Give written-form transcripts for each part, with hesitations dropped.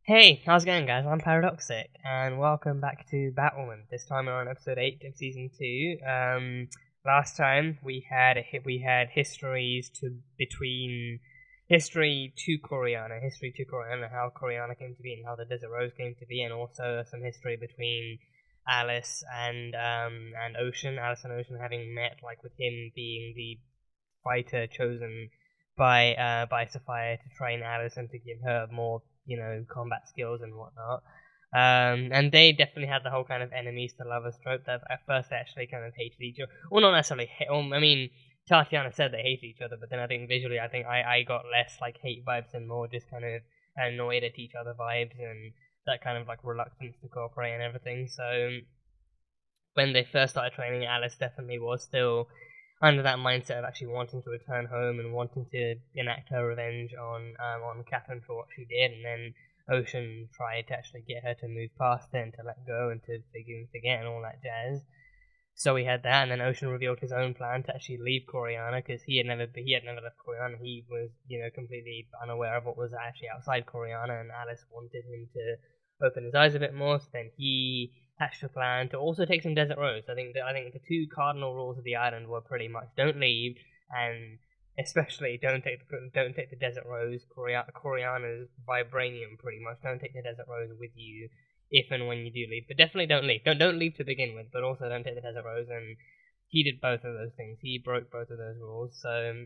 Hey, how's it going, guys? I'm Paradoxic, and welcome back to Batwoman. This time we're on episode 8 of season 2. Last time we had histories history to Coriana, how Coriana came to be, and how the Desert Rose came to be, and also some history between Alice and Ocean. Alice and Ocean having met, like with him being the fighter chosen by Sapphire to train Alice and to give her more combat skills and whatnot. And they definitely had the whole kind of enemies to lovers trope that at first they actually kind of hated each other. Well, not necessarily I mean, Tatiana said they hated each other, but then I think visually, I got less like hate vibes and more just kind of annoyed at each other vibes and that kind of like reluctance to cooperate and everything. So when they first started training, Alice definitely was still under that mindset of actually wanting to return home and wanting to enact her revenge on Catherine for what she did, and then Ocean tried to actually get her to move past it and to let go and to forget and all that jazz. So we had that, and then Ocean revealed his own plan to actually leave Coriana because he had never left Coriana. He was completely unaware of what was actually outside Coriana, and Alice wanted him to open his eyes a bit more. So then he hatched a plan to also take some Desert Rose. I think the two cardinal rules of the island were pretty much don't leave, and especially don't take the Desert Rose, Coriana's vibranium. Pretty much don't take the Desert Rose with you if and when you do leave, but definitely don't leave. Don't leave to begin with, but also don't take the Desert Rose. And he did both of those things. He broke both of those rules. So,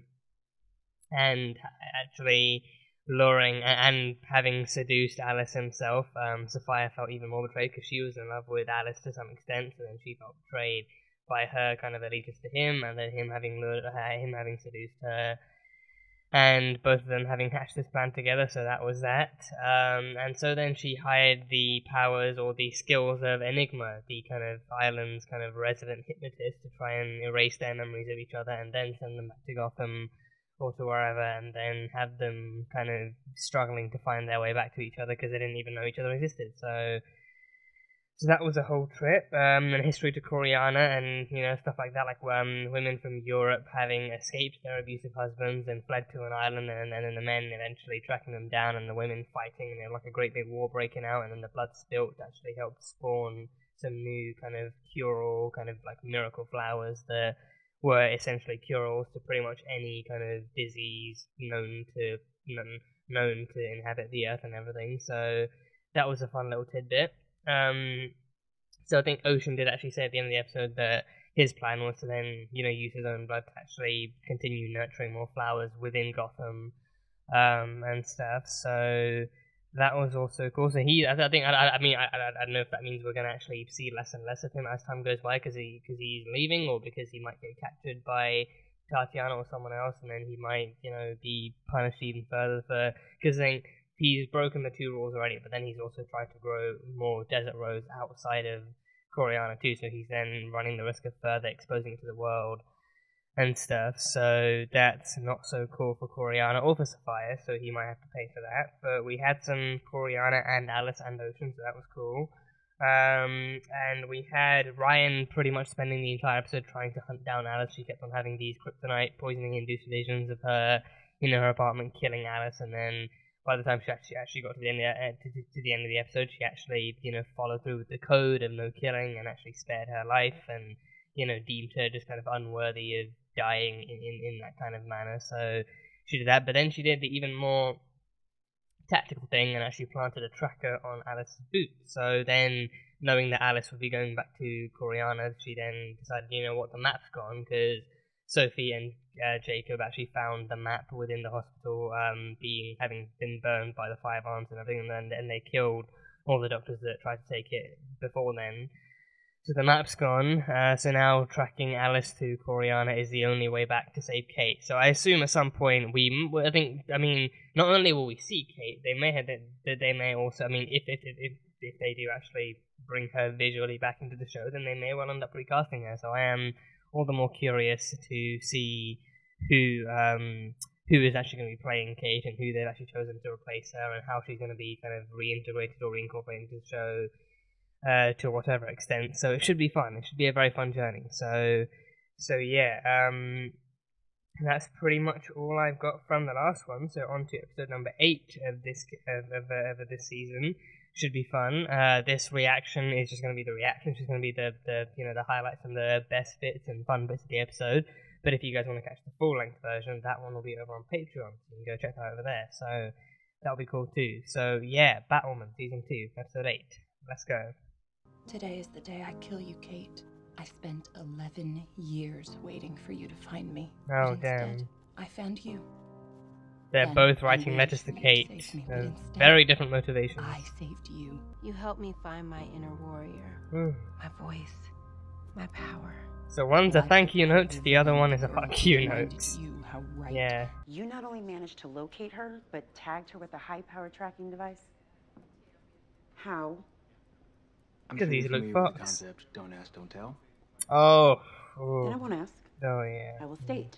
and actually luring and having seduced Alice himself, Sapphire felt even more betrayed because she was in love with Alice to some extent, so then she felt betrayed by her kind of allegiance to him, and then him having seduced her, and both of them having hatched this plan together. So that was that. And so then she hired the powers or the skills of Enigma, the kind of island's kind of resident hypnotist, to try and erase their memories of each other and then send them back to Gotham or to wherever, and then have them kind of struggling to find their way back to each other because they didn't even know each other existed. So that was a whole trip, and history to Coriana, and stuff like that, like women from Europe having escaped their abusive husbands and fled to an island, and then the men eventually tracking them down, and the women fighting, and like a great big war breaking out, and then the blood spilt actually helped spawn some new kind of cure-all, kind of like miracle flowers that were essentially cure-alls to pretty much any kind of disease known to inhabit the earth and everything. So that was a fun little tidbit. So I think Ocean did actually say at the end of the episode that his plan was to then, use his own blood to actually continue nurturing more flowers within Gotham, and stuff. So that was also cool. So I don't know if that means we're gonna actually see less and less of him as time goes by because he's leaving, or because he might get captured by Tatiana or someone else, and then he might, be punished even further for because then he's broken the two rules already, but then he's also tried to grow more Desert Rose outside of Coriana too, so he's then running the risk of further exposing it to the world and stuff. So that's not so cool for Coriana or for Sapphire, so he might have to pay for that. But we had some Coriana and Alice and Ocean, so that was cool. And we had Ryan pretty much spending the entire episode trying to hunt down Alice. She kept on having these kryptonite poisoning induced visions of her in her apartment killing Alice, and then by the time she actually got to the end of the episode, she actually followed through with the code of no killing and actually spared her life, and deemed her just kind of unworthy of dying in that kind of manner. So she did that, but then she did the even more tactical thing and actually planted a tracker on Alice's boot. So then, knowing that Alice would be going back to Coriana, she then decided, the map's gone, because Sophie and Jacob actually found the map within the hospital, having been burned by the fire ants and everything, and they killed all the doctors that tried to take it before then. So the map's gone, so now tracking Alice to Coriana is the only way back to save Kate. So I assume at some point not only will we see Kate, they may also, if they do actually bring her visually back into the show, then they may well end up recasting her. So I am all the more curious to see who is actually going to be playing Kate and who they've actually chosen to replace her, and how she's going to be kind of reintegrated or reincorporated into the show to whatever extent. So it should be fun. It should be a very fun journey. So yeah. And that's pretty much all I've got from the last one. So on to episode number 8 of this season. Should be fun. This reaction is just going to be the reaction. It's just going to be the highlights and the best bits and fun bits of the episode. But if you guys want to catch the full length version, that one will be over on Patreon. So you can go check that out over there. So that'll be cool too. So yeah, Batwoman season 2, episode 8. Let's go. Today is the day I kill you, Kate. I spent 11 years waiting for you to find me. Oh, but damn. instead, I found you. They're Then both I writing waited letters for to you Kate. save me, but instead, Very different motivations. I saved you. You helped me find my inner warrior, My voice. My power. So one's a And I thank took you note, every the other one moment is a to fuck you remind note. You how right. Yeah. You not only managed to locate her, but tagged her with a high-power tracking device? How? Because he's Luke Fox. Concept, don't ask, don't tell. Oh. Then I won't ask. Oh, yeah. I will state.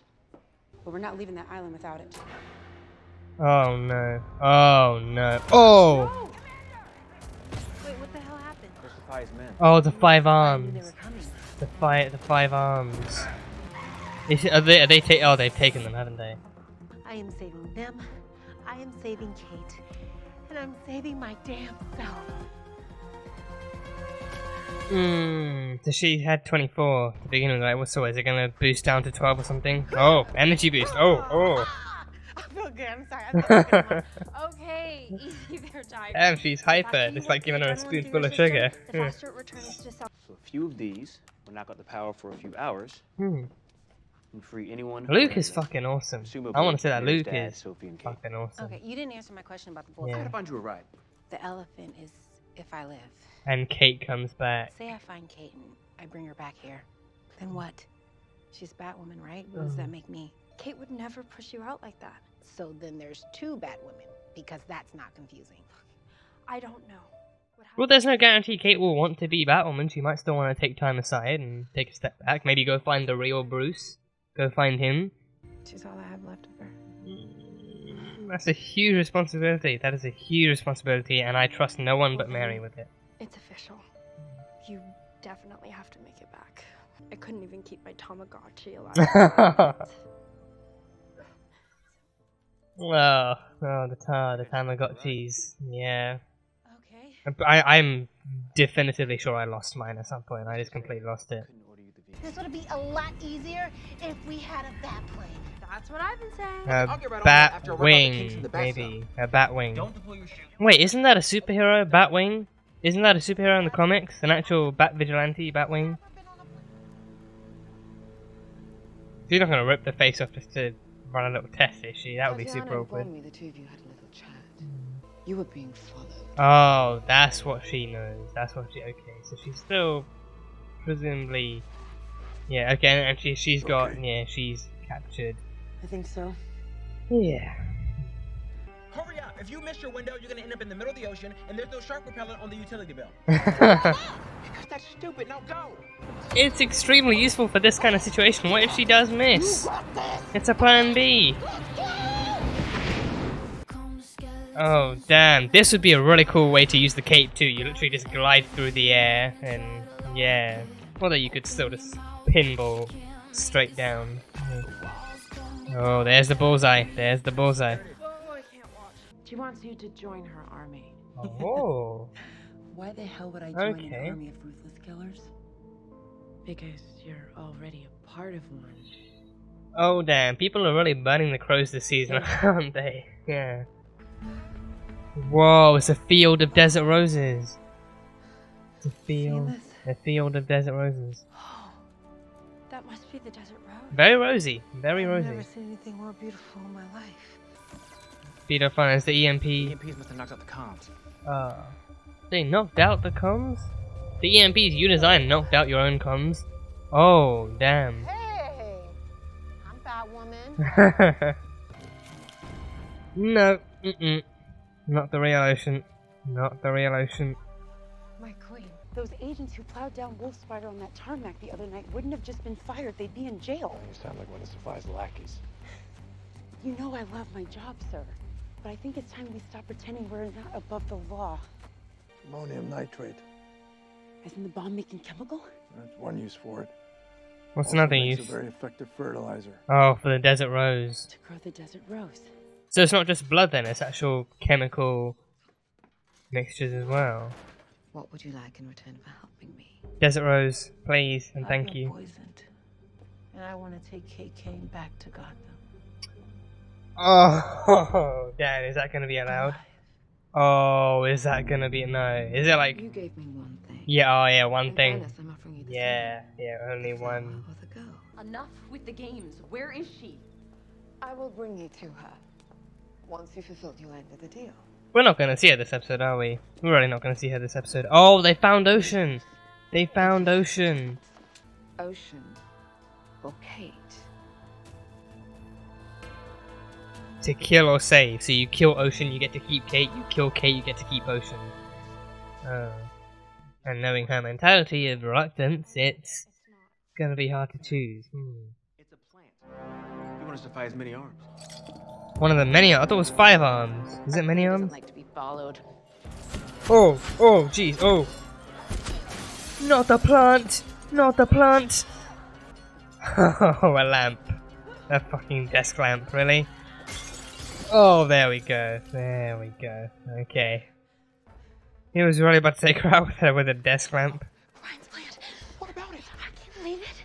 But we're not leaving that island without it. Oh, no. Oh, no. Oh! Wait, what the hell happened? Crucify his men. Oh, the 5 I knew they arms. were coming. The 5 arms. Are they oh, they've taken them, haven't they? I am saving them. I am saving Kate. And I'm saving my damn self. So she had 24 to begin with, right? So is it gonna boost down to 12 or something? Oh, energy boost. Oh. I feel good. I'm sorry. I feel good. Okay, easy there, Tiger. Damn, she's hyper. It's like giving her a spoonful of sugar. The faster it returns to self. So a few of these will knock out the power for a few hours and free anyone. Luke is fucking awesome. I want to say that Luke is Sophie and Kate. fucking awesome. Okay, you didn't answer my question about the bull. Yeah. I gotta find you a ride. The elephant is if I live. And Kate comes back. Say I find Kate and I bring her back here. Then what? She's Batwoman, right? What does that make me? Kate would never push you out like that. So then there's 2 Batwomen, because that's not confusing. I don't know. Well, there's no guarantee Kate will want to be Batwoman. She might still want to take time aside and take a step back. Maybe go find the real Bruce. Go find him. She's all I have left of her. That's a huge responsibility. That is a huge responsibility, and I trust no one but Mary with it. It's official. You definitely have to make it back. I couldn't even keep my Tamagotchi alive. Oh, the Tamagotchis. Yeah. Okay. I'm definitively sure I lost mine at some point. I just completely lost it. Couldn't order you the vehicle. This would be a lot easier if we had a Batplane. That's what I've been saying. I'll get right on that after I work out the kinks in Batwing, the back maybe. A Batwing. Don't deploy your chute. Wait, isn't that a superhero, Batwing? Isn't that a superhero in the comics? An actual Bat Vigilante, Batwing? She's not gonna rip the face off just to run a little test, is she? That would be super awkward. Me the two of you had a little chat. You were being followed. Oh, that's what she knows. That's what she. Okay, so she's still presumably. Yeah. Okay, and she's got. Okay. Yeah, she's captured. I think so. Yeah. Hurry up! If you miss your window, you're gonna end up in the middle of the ocean, and there's no shark repellent on the utility bill. That's stupid. Now go! It's extremely useful for this kind of situation. What if she does miss? It's a plan B. Oh, damn. This would be a really cool way to use the cape, too. You literally just glide through the air, and yeah. Although you could still just pinball straight down. Oh, there's the bullseye. There's the bullseye. She wants you to join her army. Oh. Why the hell would I join Okay. an army of ruthless killers? Because you're already a part of one. Oh, damn. People are really burning the crows this season, aren't they? Yeah. Whoa, it's a field of desert roses. It's a field of desert roses. Oh, that must be the desert road. Very rosy. Very I've never rosy. seen anything more beautiful in my life. Speed of fun is the EMP. EMPs must have knocked out the comms. They knocked out the comms? The EMPs you designed knocked out your own comms. Oh, damn. Hey! I'm Batwoman. No. Not the real ocean. Not the real ocean. My queen. Those agents who plowed down Wolf Spider on that tarmac the other night wouldn't have just been fired, they'd be in jail. You sound like one of Sophie's lackeys. You know I love my job, sir. But I think it's time we stop pretending we're not above the law. Ammonium nitrate. As in the bomb-making chemical? That's one use for it. What's Also another makes use? a very effective fertilizer. Oh, for the desert rose. To grow the desert rose. So it's not just blood then, it's actual chemical mixtures as well. What would you like in return for helping me? Desert rose, please, and I've thank been you. poisoned, and I want to take Kate Kane back to Gotham. Oh, Dan, is that going to be allowed? Oh, is that going to be no? Is it like? You gave me one thing. Yeah, oh yeah, one In thing. fairness, I'm offering you the Yeah, same. yeah, only So one. why bother go? Enough with the games. Where is she? I will bring you to her once you fulfilled your end of the deal. We're not going to see her this episode, are we? We're really not going to see her this episode. Oh, they found Ocean. They found Ocean. Ocean or Kate? To kill or save. So you kill Ocean, you get to keep Kate. You kill Kate, you get to keep Ocean. Oh. And knowing her mentality of reluctance, it's gonna be hard to choose. It's a plant. You want us to fight as many arms. One of the many. I thought it was 5 arms. Is it many arms? Like to be followed. Oh, oh, jeez, oh. Not the plant! Not the plant! Oh, a lamp. A fucking desk lamp, really? Oh, there we go. There we go. Okay. He was really about to take her out with a desk lamp. Ryan's plant. What about it? I can't leave it.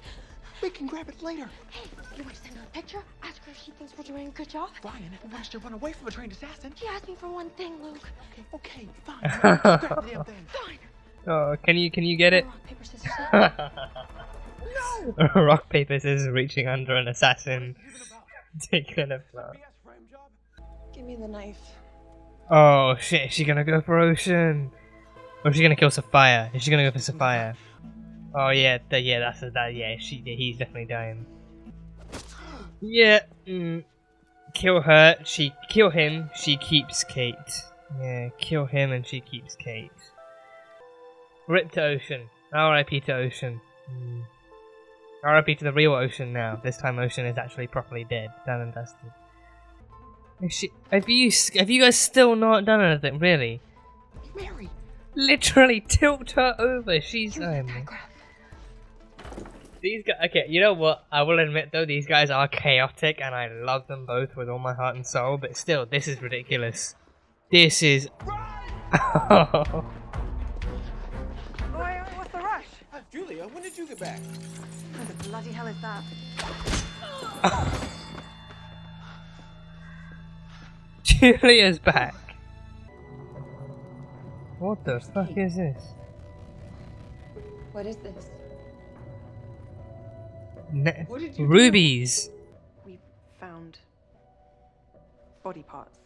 We can grab it later. Hey, you want to send her a picture? Ask her if she thinks we're doing a good job. Ryan wants to run away from a trained assassin. She asked me for one thing, Luke. Okay, fine. Just grab the damn thing. Fine. Oh, can you get it? Rock, paper, scissors. No! Rock, paper, scissors reaching under an assassin. Taking a plant. Give me the knife. Oh shit, is she gonna go for Ocean? Or is she gonna kill Sapphire? Is she gonna go for Sapphire? Oh yeah, he's definitely dying. Yeah, kill her, kill him, she keeps Kate. Yeah, kill him and she keeps Kate. Rip to Ocean. R.I.P. to Ocean. R.I.P. to the real Ocean now. This time Ocean is actually properly dead. Done and dusted. Have you guys still not done anything, really? Mary! Literally tilt her over, she's These guys, okay, you know what, I will admit though, these guys are chaotic and I love them both with all my heart and soul, but still, this is ridiculous. This is... Oh. What's the rush? Julia, when did you get back? What the bloody hell is that? Julia's back. What the fuck is this? What is this? What did you Rubies. We found body parts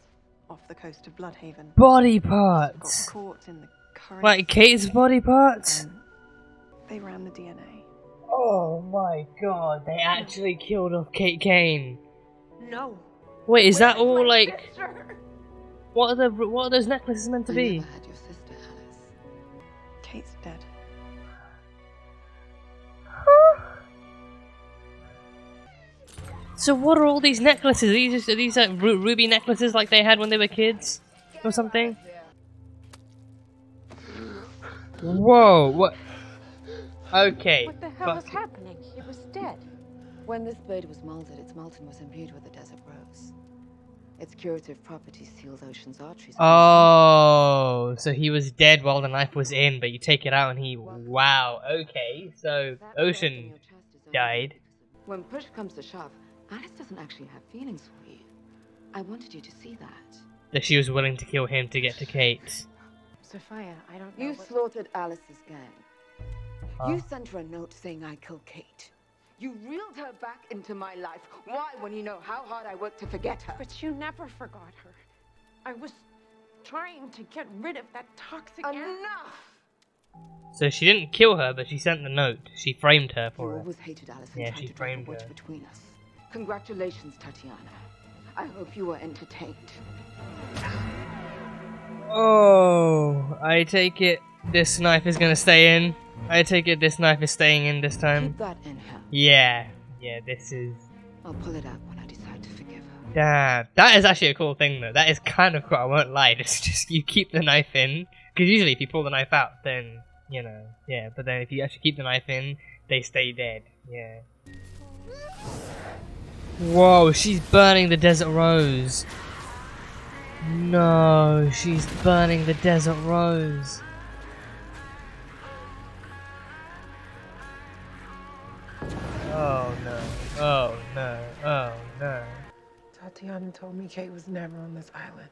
off the coast of Bloodhaven. Body Got parts. caught in the current. Like Kate's body parts? and they ran the DNA. Oh my god, they actually killed off Kate Kane. No. Wait, is that all like... What are those necklaces meant to I be? never had your sister, Alice. Kate's dead. So what are all these necklaces? Are these like ruby necklaces like they had when they were kids? Or something? Whoa, what? Okay. What the hell is fuck. happening? It was dead. When this blade was molded, its molten was imbued with the desert rose. Its curative property seals Ocean's arteries. Oh, so he was dead while the knife was in, but you take it out and he... Wow, okay, so That breath in Ocean your chest is only died. When push comes to shove, Alice doesn't actually have feelings for you. I wanted you to see that. That she was willing to kill him to get to Kate. Sophia, I don't know. You slaughtered Alice's gang. Huh? You sent her a note saying I killed Kate. You reeled her back into my life. Why, when you know how hard I worked to forget her? But you never forgot her. I was trying to get rid of that toxic Enough! So she didn't kill her, but she sent the note. She framed her You for it. always hated Alice and Yeah, tried she to drive a framed wedge her. between us. Congratulations, Tatiana. I hope you were entertained. Oh, I take it this knife is gonna stay in. I take it this knife is staying in this time. Keep that in her. Yeah, this is... I'll pull it out when I decide to forgive her. Damn, that is actually a cool thing though. That is kind of cool, I won't lie. It's just you keep the knife in. Because usually if you pull the knife out, then, you know, yeah. But then if you actually keep the knife in, they stay dead. Yeah. Whoa, she's burning the desert rose. No, she's burning the desert rose. Oh no, oh no, oh no. Tatiana told me Kate was never on this island.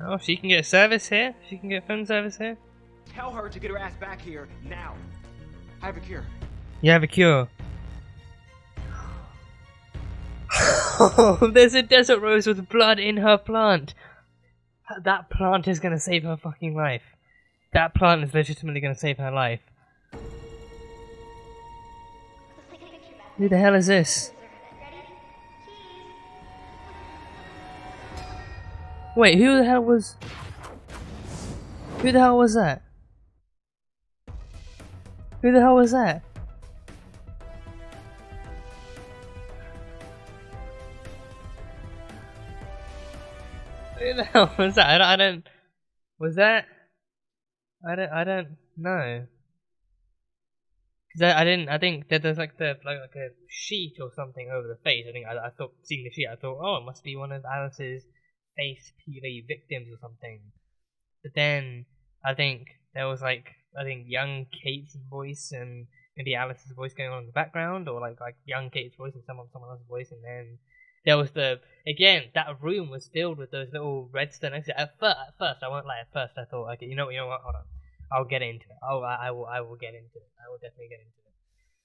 Oh, she can get service here? She can get phone service here? Tell her to get her ass back here now. I have a cure. You have a cure. Oh, there's a desert rose with blood in her plant. That plant is gonna save her fucking life. That plant is legitimately gonna save her life. Who the hell is this? Wait, who the hell was... Who the hell was that? Who the hell was that? Who the hell was that? I don't... Was that... I don't know. Cause I think that there's like a sheet or something over the face. I thought, seeing the sheet, I thought, oh, it must be one of Alice's face peely victims or something. But then I think there was young Kate's voice and maybe Alice's voice going on in the background, or like young Kate's voice and someone else's voice, and then there was that room was filled with those little redstone exits. At first, I won't lie. At first, I thought, okay, you know what? Hold on, I'll get into it. I will get into it. I will definitely get into it.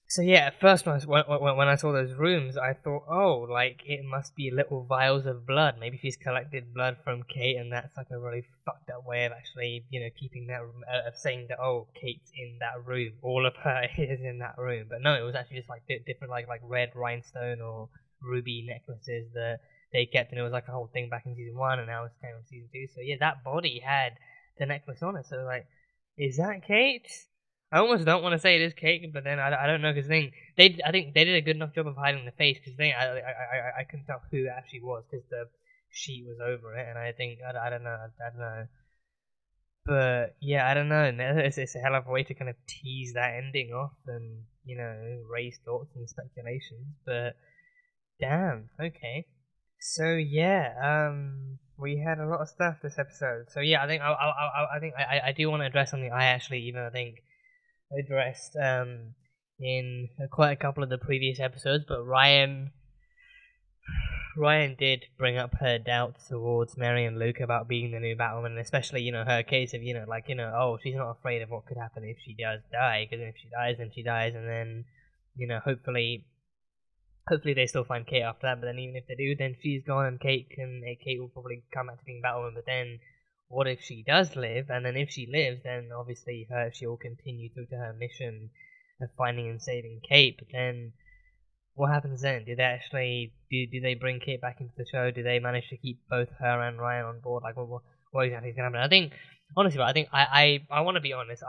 So yeah, at first when I saw those rooms, I thought, oh, like it must be little vials of blood. Maybe she's collected blood from Kate, and that's like a really fucked up way of actually, keeping that of saying that, oh, Kate's in that room, all of her is in that room. But no, it was actually just like different like red rhinestone or ruby necklaces that they kept, and it was like a whole thing back in season 1, and now it's kind of season 2. So yeah, that body had the necklace on it. So like, is that Kate? I almost don't want to say it is Kate, but then I don't know, because I think they did a good enough job of hiding the face, because I couldn't tell who it actually was, because the sheet was over it, and I think I don't know, but yeah, I don't know. It's a hell of a way to kind of tease that ending off, and raise thoughts and speculations. But damn, okay. So yeah, we had a lot of stuff this episode. So yeah, I think I do want to address something I actually I think addressed in quite a couple of the previous episodes, but Ryan did bring up her doubts towards Mary and Luke about being the new Batwoman, and especially her case of oh, she's not afraid of what could happen if she does die, because if she dies, then she dies, and then hopefully they still find Kate after that. But then even if they do, then she's gone, and Kate will probably come back to being Batwoman. But then what if she does live? And then if she lives, then obviously she will continue through to her mission of finding and saving Kate. But then what happens then? Do they actually do they bring Kate back into the show? Do they manage to keep both her and Ryan on board? Like what exactly is going to happen? I think honestly, I want to be honest.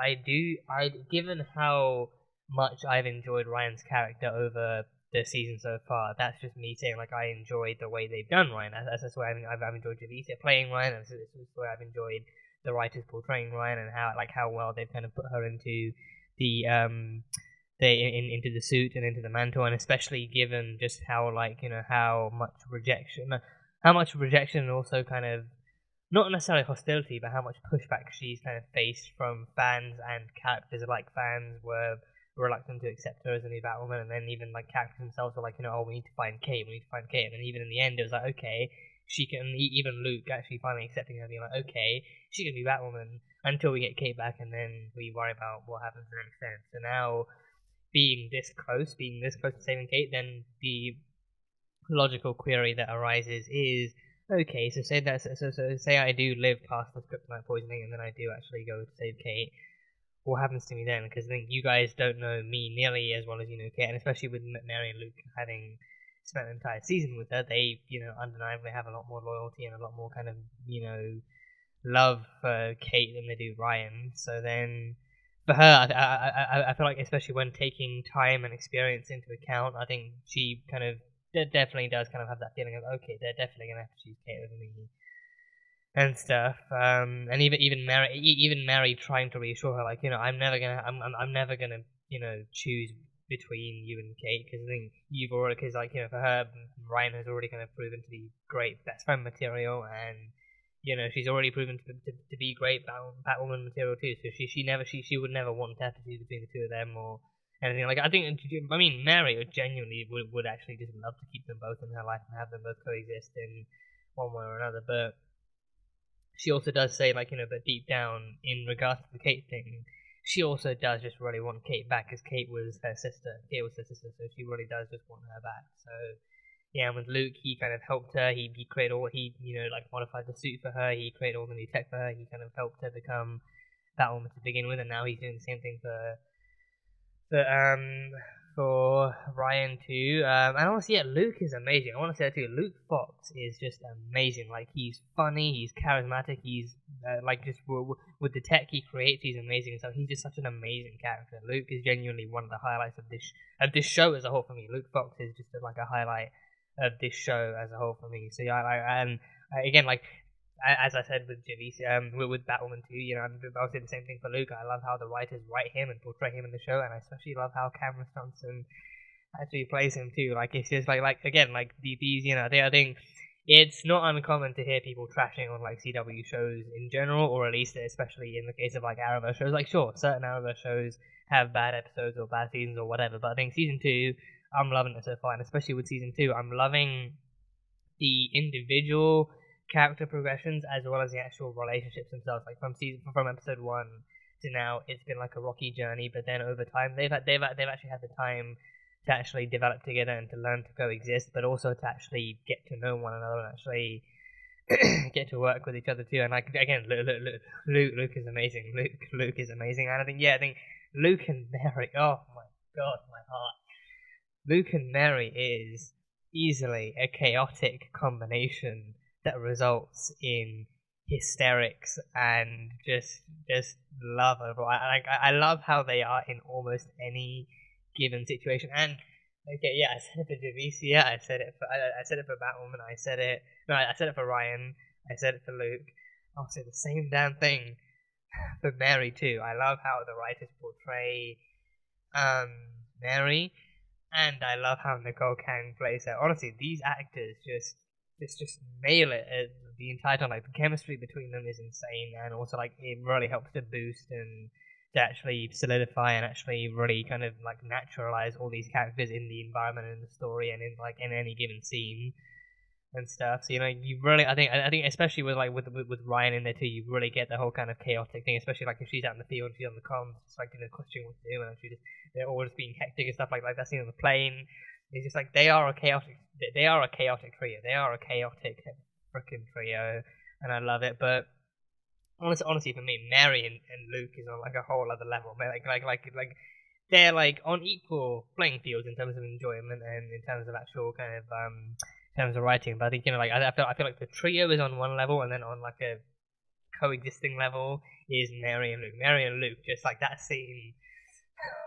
Given how much I've enjoyed Ryan's character over the season so far, that's just me saying, like, I enjoyed the way they've done Ryan. That's why I've enjoyed Javisa playing Ryan, and that's why I've enjoyed the writers portraying Ryan, and how well they've kind of put her into the into the suit and into the mantle, and especially given just how how much rejection and also kind of not necessarily hostility, but how much pushback she's kind of faced from fans and characters. Like, fans were reluctant to accept her as a new Batwoman, and then even like characters themselves were like, oh, we need to find Kate, and then even in the end it was like, okay, she can, even Luke actually finally accepting her, being like, okay, she can be Batwoman until we get Kate back, and then we worry about what happens in the next end. So now, being this close to saving Kate, then the logical query that arises is, okay, so say I do live past the kryptonite poisoning, and then I do actually go to save Kate. What happens to me then? Because I think you guys don't know me nearly as well as you know Kate, and especially with Mary and Luke having spent an entire season with her, they, undeniably have a lot more loyalty and a lot more kind of, love for Kate than they do Ryan. So then, for her, I feel like, especially when taking time and experience into account, I think she kind of definitely does kind of have that feeling of, okay, they're definitely gonna have to choose Kate over me and stuff. And even Mary trying to reassure her, like, I'm never gonna choose between you and Kate, because I think because like, for her, Ryan has already kind of proven to be great best friend material, and she's already proven to be great Batwoman material too. So she would never want to have to choose between the two of them or anything. Like, I mean, Mary genuinely would actually just love to keep them both in her life and have them both coexist in one way or another. But she also does say, like, but deep down, in regards to the Kate thing, she also does just really want Kate back, because Kate was her sister, so she really does just want her back. So yeah, and with Luke, he kind of helped her. He created like modified the suit for her. He created all the new tech for her. He kind of helped her become Batwoman to begin with, and now he's doing the same thing for Ryan too. And honestly, yeah, Luke is amazing. I want to say that too. Luke Fox is just amazing. Like, he's funny, he's charismatic, he's like, just with the tech he creates, he's amazing. So he's just such an amazing character. Luke is genuinely one of the highlights of this show as a whole for me. Luke Fox is just like a highlight of this show as a whole for me. So yeah, again, like, as I said with Javicia, with Batwoman too, I'll say the same thing for Luke. I love how the writers write him and portray him in the show, and I especially love how Cameron Johnson actually plays him too. Like, it's just like again, like these, I think it's not uncommon to hear people trashing on like CW shows in general, or at least especially in the case of like Arrowverse shows. Like, sure, certain Arrowverse shows have bad episodes or bad seasons or whatever, but I think season 2, I'm loving it so far, and especially with season 2, I'm loving the individual character progressions as well as the actual relationships themselves. Like, from episode 1 to now, it's been like a rocky journey, but then over time they've actually had the time to actually develop together and to learn to coexist, but also to actually get to know one another and actually get to work with each other too. And like, again, Luke is amazing. Luke is amazing, and I think Luke and Mary. Oh my god, my heart. Luke and Mary is easily a chaotic combination that results in hysterics and just love overall. I love how they are in almost any given situation. And okay, yeah, I said it for Javicia, I said it for Batwoman, I said it for Ryan, I said it for Luke. I'll say the same damn thing for Mary too. I love how the writers portray Mary, and I love how Nicole Kang plays her. Honestly, these actors just nail it the entire time. Like, the chemistry between them is insane, and also like it really helps to boost and to actually solidify and actually really kind of like naturalize all these characters in the environment and the story and in any given scene and stuff. So you really, I think especially with Ryan in there too, you really get the whole kind of chaotic thing, especially like if she's out in the field and she's on the comms, it's like questioning what to do, and they're all just being hectic and stuff like that scene on the plane. It's just like they are a chaotic trio. They are a chaotic freaking trio, and I love it. But honestly, for me, Mary and Luke is on like a whole other level. Like they're like on equal playing fields in terms of enjoyment and in terms of actual kind of in terms of writing. But I think I feel like the trio is on one level, and then on like a coexisting level is Mary and Luke. Mary and Luke, just like that scene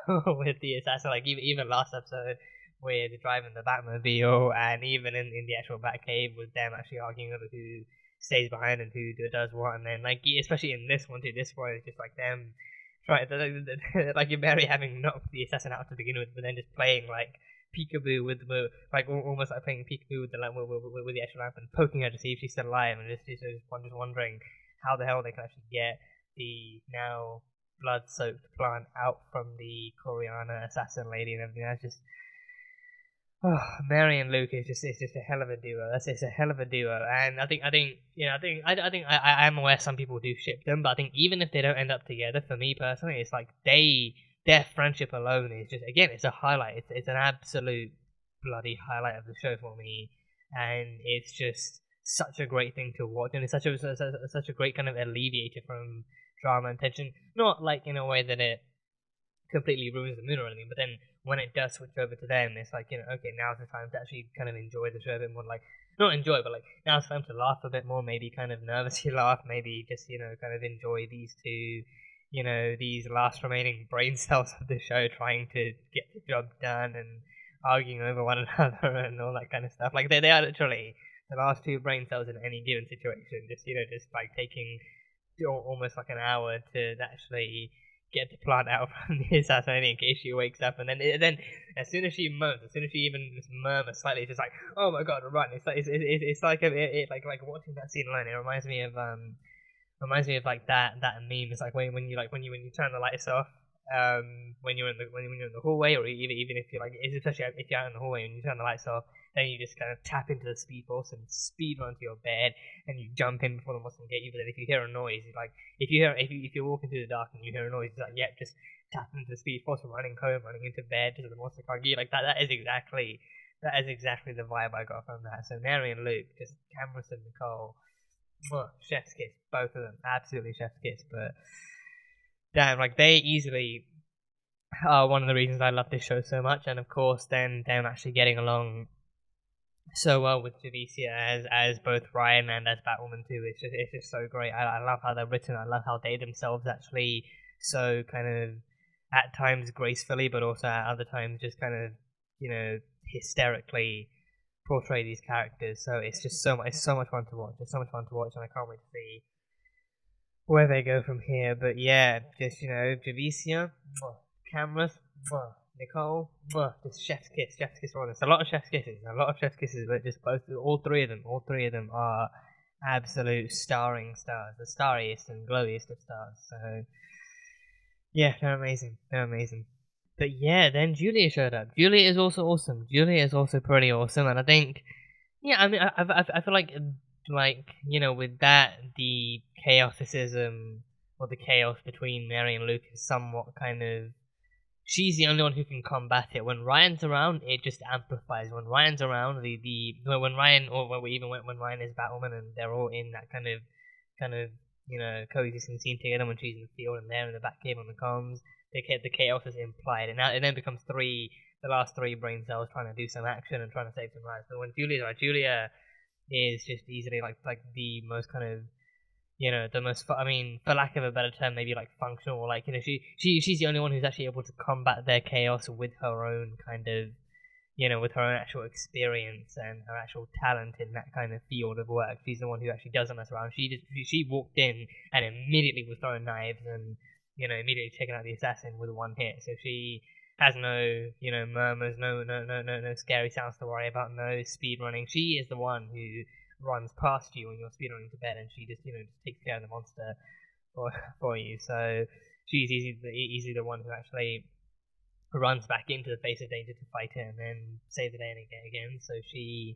with the assassin, like even last episode, where they're driving the Batmobile, and even in the actual Batcave, with them actually arguing over who stays behind and who does what, and then like especially in this one too, this one is just like them trying like Mary having knocked the assassin out to begin with, but then just playing like peekaboo with the like almost like playing peekaboo with the with the actual lamp and poking her to see if she's still alive, and just wondering how the hell they can actually get the now blood-soaked plant out from the Koreana assassin lady and everything. That's just Mary and Luke is just a hell of a duo. It's a hell of a duo, and I think I'm aware some people do ship them, but I think even if they don't end up together, for me personally, it's like their friendship alone is just, again, it's a highlight. It's an absolute bloody highlight of the show for me, and it's just such a great thing to watch, and it's such a great kind of alleviator from drama and tension. Not like in a way that it completely ruins the mood or anything, but then when it does switch over to them, it's like, okay, now's the time to actually kind of enjoy the show a bit more. Like, not enjoy, but like, now's the time to laugh a bit more, maybe kind of nervously laugh, maybe just, kind of enjoy these two you know, these last remaining brain cells of the show trying to get the job done and arguing over one another and all that kind of stuff. Like, they are literally the last two brain cells in any given situation, just, you know, just like taking almost like an hour to actually get the plant out from the assassination in case she wakes up, and then as soon as she moans, as soon as she even just murmurs slightly, it's just like, oh my god, run! It's like it's like like watching that scene alone. It reminds me of like that meme. It's like when you turn the lights off, when you're in the hallway, or even if you're like, especially if you're out in the hallway and you turn the lights off, then you just kind of tap into the speed force and speed run to your bed, and you jump in before the monster can get you. But then if you hear a noise, like if you're walking through the dark and you hear a noise, it's like, yep, just tap into the speed force and running home, running into bed so the monster can't get you. Like that is exactly the vibe I got from that. So Mary and Luke, just Cameron and Nicole, chef's kiss, both of them, absolutely chef's kiss. But damn, like they easily are one of the reasons I love this show so much, and of course then them actually getting along so well with Javicia as both Ryan and as Batwoman too. It's just so great. I love how they're written. I love how they themselves actually so kind of at times gracefully, but also at other times just kind of, you know, hysterically portray these characters. So it's just so much fun to watch. It's so much fun to watch, and I can't wait to see where they go from here. But yeah, just, you know, Javicia, cameras, Nicole, just chef's kiss for this. A lot of chef's kisses, but just all three of them are absolute starring stars, the starriest and glowiest of stars. So yeah, they're amazing. But yeah, then Julia showed up. Julia is also awesome. Julia is also pretty awesome, and I think, yeah, I mean, I feel like, you know, with that, the chaosicism or the chaos between Mary and Luke is somewhat kind of, she's the only one who can combat it. When Ryan's around, it just amplifies. When Ryan's around, when Ryan is Batwoman and they're all in that kind of you know, coexisting scene together when she's in the field and they're in the Batcave on the comms, the chaos is implied, and now it then becomes the last three brain cells trying to do some action and trying to save some lives. But when Julia is just easily like the most kind of, you know, the most, I mean, for lack of a better term, maybe like functional, like, you know, she's the only one who's actually able to combat their chaos with her own kind of, you know, with her own actual experience and her actual talent in that kind of field of work. She's the one who actually doesn't mess around. She walked in and immediately was throwing knives and, you know, immediately taking out the assassin with one hit. So she has no, you know, murmurs, no scary sounds to worry about, no speed running. She is the one who runs past you when you're speedrunning to bed, and she just, you know, just takes care of the monster for you. So she's easily the one who actually runs back into the face of danger to fight it and then save the day again. So she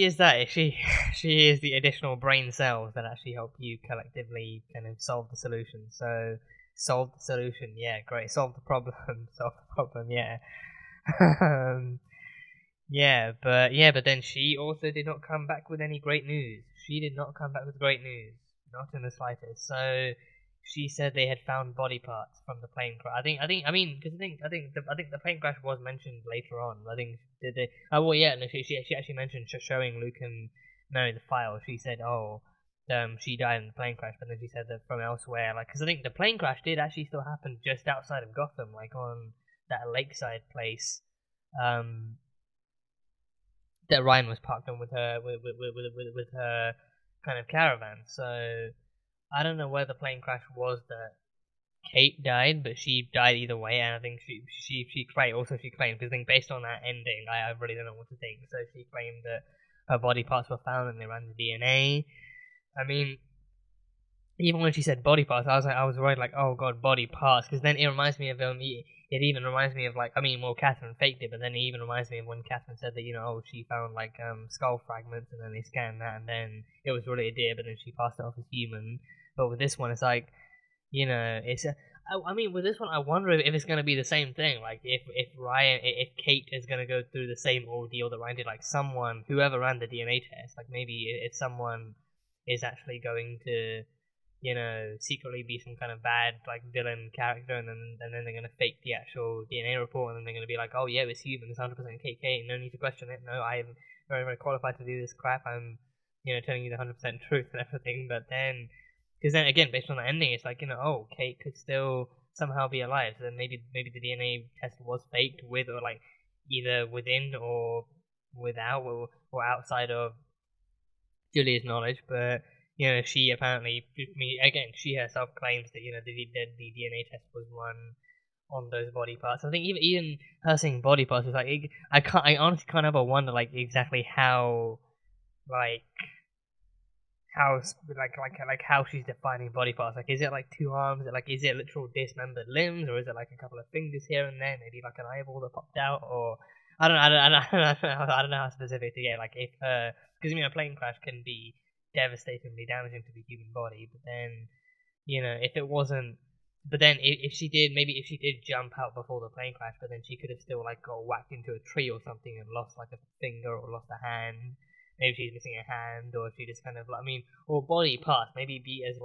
is that. She is the additional brain cells that actually help you collectively kind of solve the solution. So solve the solution, yeah, great. Solve the problem, yeah. But then she also did not come back with any great news. Not in the slightest. So she said they had found body parts from the plane crash. I think the plane crash was mentioned later on. I think did they? Oh well, yeah. No, she actually mentioned showing Luke and Mary the file. She said, she died in the plane crash, but then she said that from elsewhere, like, because I think the plane crash did actually still happen just outside of Gotham, like on that lakeside place, that Ryan was parked on with her kind of caravan. So I don't know where the plane crash was that Kate died, but she died either way, and I think she claimed, because I think based on that ending, I really don't know what to think. So she claimed that her body parts were found and they ran the DNA. I mean, even when she said body parts, I was worried, like, oh god, body parts, because then it reminds me of it even reminds me of, like, I mean, well, Catherine faked it, but then it even reminds me of when Catherine said that, you know, she found, like, skull fragments, and then they scanned that, and then it was really a deer, but then she passed it off as human. But with this one, it's like, you know, I mean, with this one, I wonder if it's going to be the same thing, like, if Kate is going to go through the same ordeal that Ryan did, like, whoever ran the DNA test, like, maybe if someone is actually going to, you know, secretly be some kind of bad, like, villain character, and then they're going to fake the actual DNA report, and then they're going to be like, oh yeah, it's human, it's 100% KK, no need to question it, no, I am very, very qualified to do this crap, I'm, you know, telling you the 100% truth and everything. But then Because then again, based on the ending, it's like, oh, Kate could still somehow be alive. So then maybe the DNA test was faked with, or like either within or without, or outside of Julia's knowledge. But she apparently, again, she herself claims that the DNA test was run on those body parts. I think even her saying body parts is like, I honestly can't ever wonder like exactly how how she's defining body parts. Like, is it like 2 arms? Is it literal dismembered limbs, or is it like a couple of fingers here and there? Maybe like an eyeball that popped out, or I don't know how specific to get. Like, if because a plane crash can be devastatingly damaging to the human body, but then if it wasn't. But then, if she did jump out before the plane crash, but then she could have still like got whacked into a tree or something and lost like a finger or lost a hand. Maybe she's missing a hand, or she just kind of or body parts. Maybe being as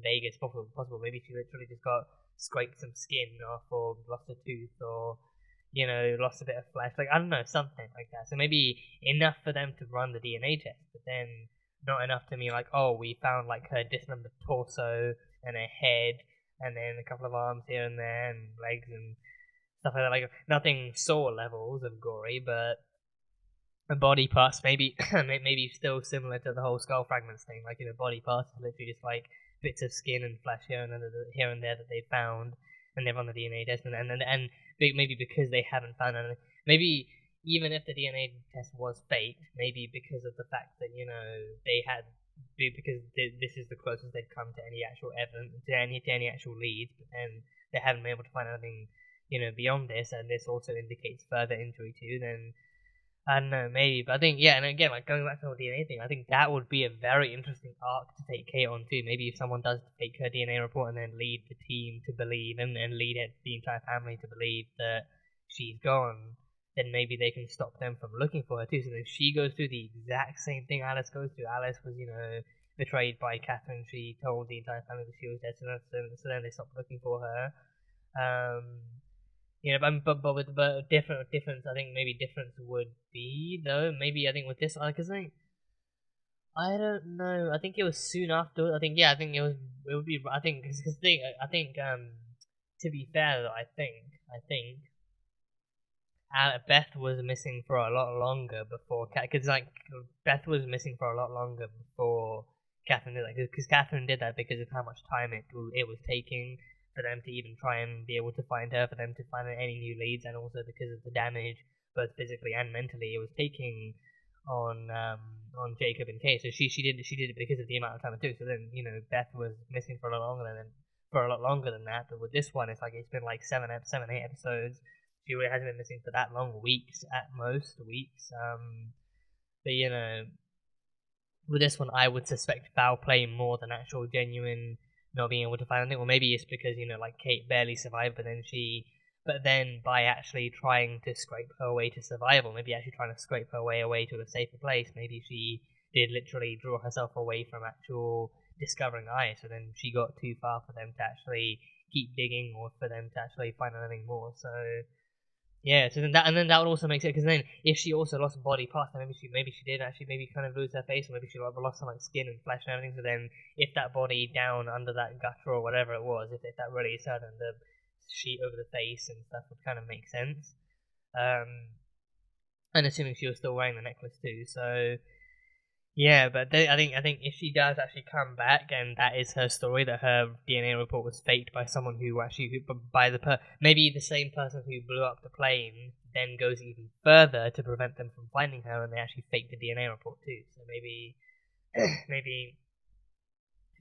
vague as possible. Maybe she literally just got scraped some skin off, or lost a tooth, or lost a bit of flesh. Like, I don't know, something like that. So maybe enough for them to run the DNA test, but then not enough to me like, oh, we found like her dismembered torso and her head, and then a couple of arms here and there, and legs and stuff like that. Like, nothing Saw levels of gory, but body parts maybe maybe still similar to the whole skull fragments thing. Like, body parts are literally just like bits of skin and flesh here and there that they found, and they've run the DNA test, and maybe because they haven't found anything, maybe even if the DNA test was faked, maybe because of the fact that they had. Because this is the closest they've come to any actual evidence, to any actual leads, but then they haven't been able to find anything, beyond this, and this also indicates further injury too. Then I don't know, maybe, but I think and again, like going back to the whole DNA thing, I think that would be a very interesting arc to take Kate on too. Maybe if someone does take her DNA report and then lead the team to believe, and lead the entire family to believe that she's gone, then maybe they can stop them from looking for her too. So then she goes through the exact same thing Alice goes through. Alice was, betrayed by Catherine. She told the entire family that she was dead, so then they stopped looking for her. But difference. I think maybe difference would be though. Maybe I think with this, because I don't know. I think it was soon after. I think it was. It would be. I think because to be fair though, I think. Beth was missing for a lot longer before, because Beth was missing for a lot longer before Catherine did that, because Catherine did that because of how much time it was taking for them to even try and be able to find her, for them to find any new leads, and also because of the damage, both physically and mentally, it was taking on Jacob and Kate. So she did it because of the amount of time it took. So then Beth was missing for a lot longer than that. But with this one, it's been like 8 episodes. She really hasn't been missing for that long, weeks at most, but with this one, I would suspect foul play more than actual genuine not being able to find anything. Or maybe it's because Kate barely survived, but then by actually trying to scrape her way to survival, maybe actually trying to scrape her way away to a safer place, maybe she did literally draw herself away from actual discovering ice, so then she got too far for them to actually keep digging, or for them to actually find anything more. So yeah, so then that would also make sense, because then if she also lost body parts, then maybe she did actually kind of lose her face, or maybe she lost some skin and flesh and everything. So then if that body down under that gutter or whatever it was, if that really is her, then the sheet over the face and stuff would kind of make sense. And assuming she was still wearing the necklace too, so yeah. But I think if she does actually come back, and that is her story, that her DNA report was faked by someone maybe the same person who blew up the plane, then goes even further to prevent them from finding her, and they actually faked the DNA report too. So maybe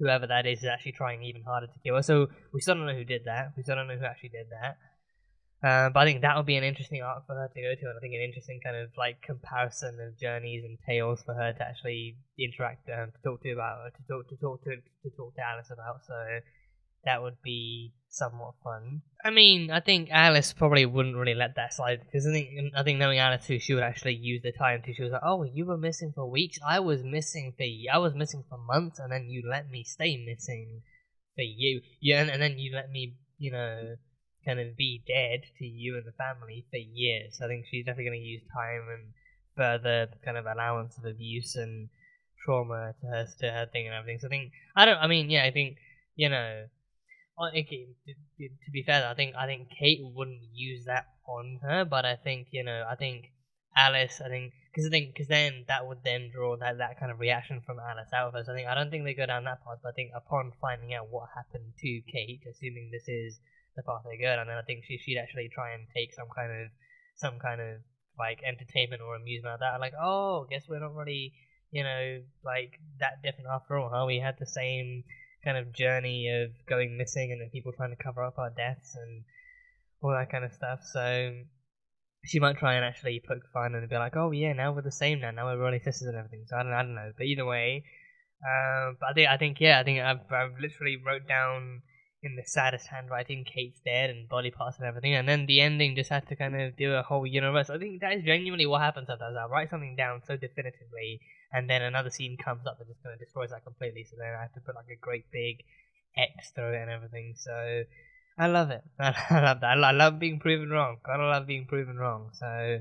whoever that is actually trying even harder to kill her. So we still don't know who did that. We still don't know who actually did that. But I think that would be an interesting arc for her to go to, and I think an interesting kind of comparison of journeys and tales for her to actually interact, to talk to Alice about. So that would be somewhat fun. I mean, I think Alice probably wouldn't really let that slide, because I think knowing Alice too, she would actually use the time too. She was like, "Oh, you were missing for weeks. I was missing for months, and then you let me stay missing for you. And then you let me, kind of be dead to you and the family for years." So I think she's definitely going to use time and further kind of allowance of abuse and trauma to her thing and everything. So I think you know, to be fair, I think Kate wouldn't use that on her, but I think Alice, because then that would then draw that kind of reaction from Alice out of her. So I don't think they go down that path, but I think upon finding out what happened to Kate, assuming this is the path they go down, then I think she'd actually try and take some kind of like entertainment or amusement out of that. Like, oh, guess we're not really, like that different after all, huh? We had the same kind of journey of going missing and then people trying to cover up our deaths and all that kind of stuff. So she might try and actually poke fun and be like, oh yeah, now we're the same now we're really sisters and everything. So I don't know. But either way, but I think I've literally wrote down in the saddest handwriting, Kate's dead and body parts and everything, and then the ending just had to kind of do a whole universe. I think that is genuinely what happens sometimes. I write something down so definitively, and then another scene comes up that just kind of destroys that completely. So then I have to put like a great big X through it and everything. So I love it. I love that. I love being proven wrong. Gotta love being proven wrong. So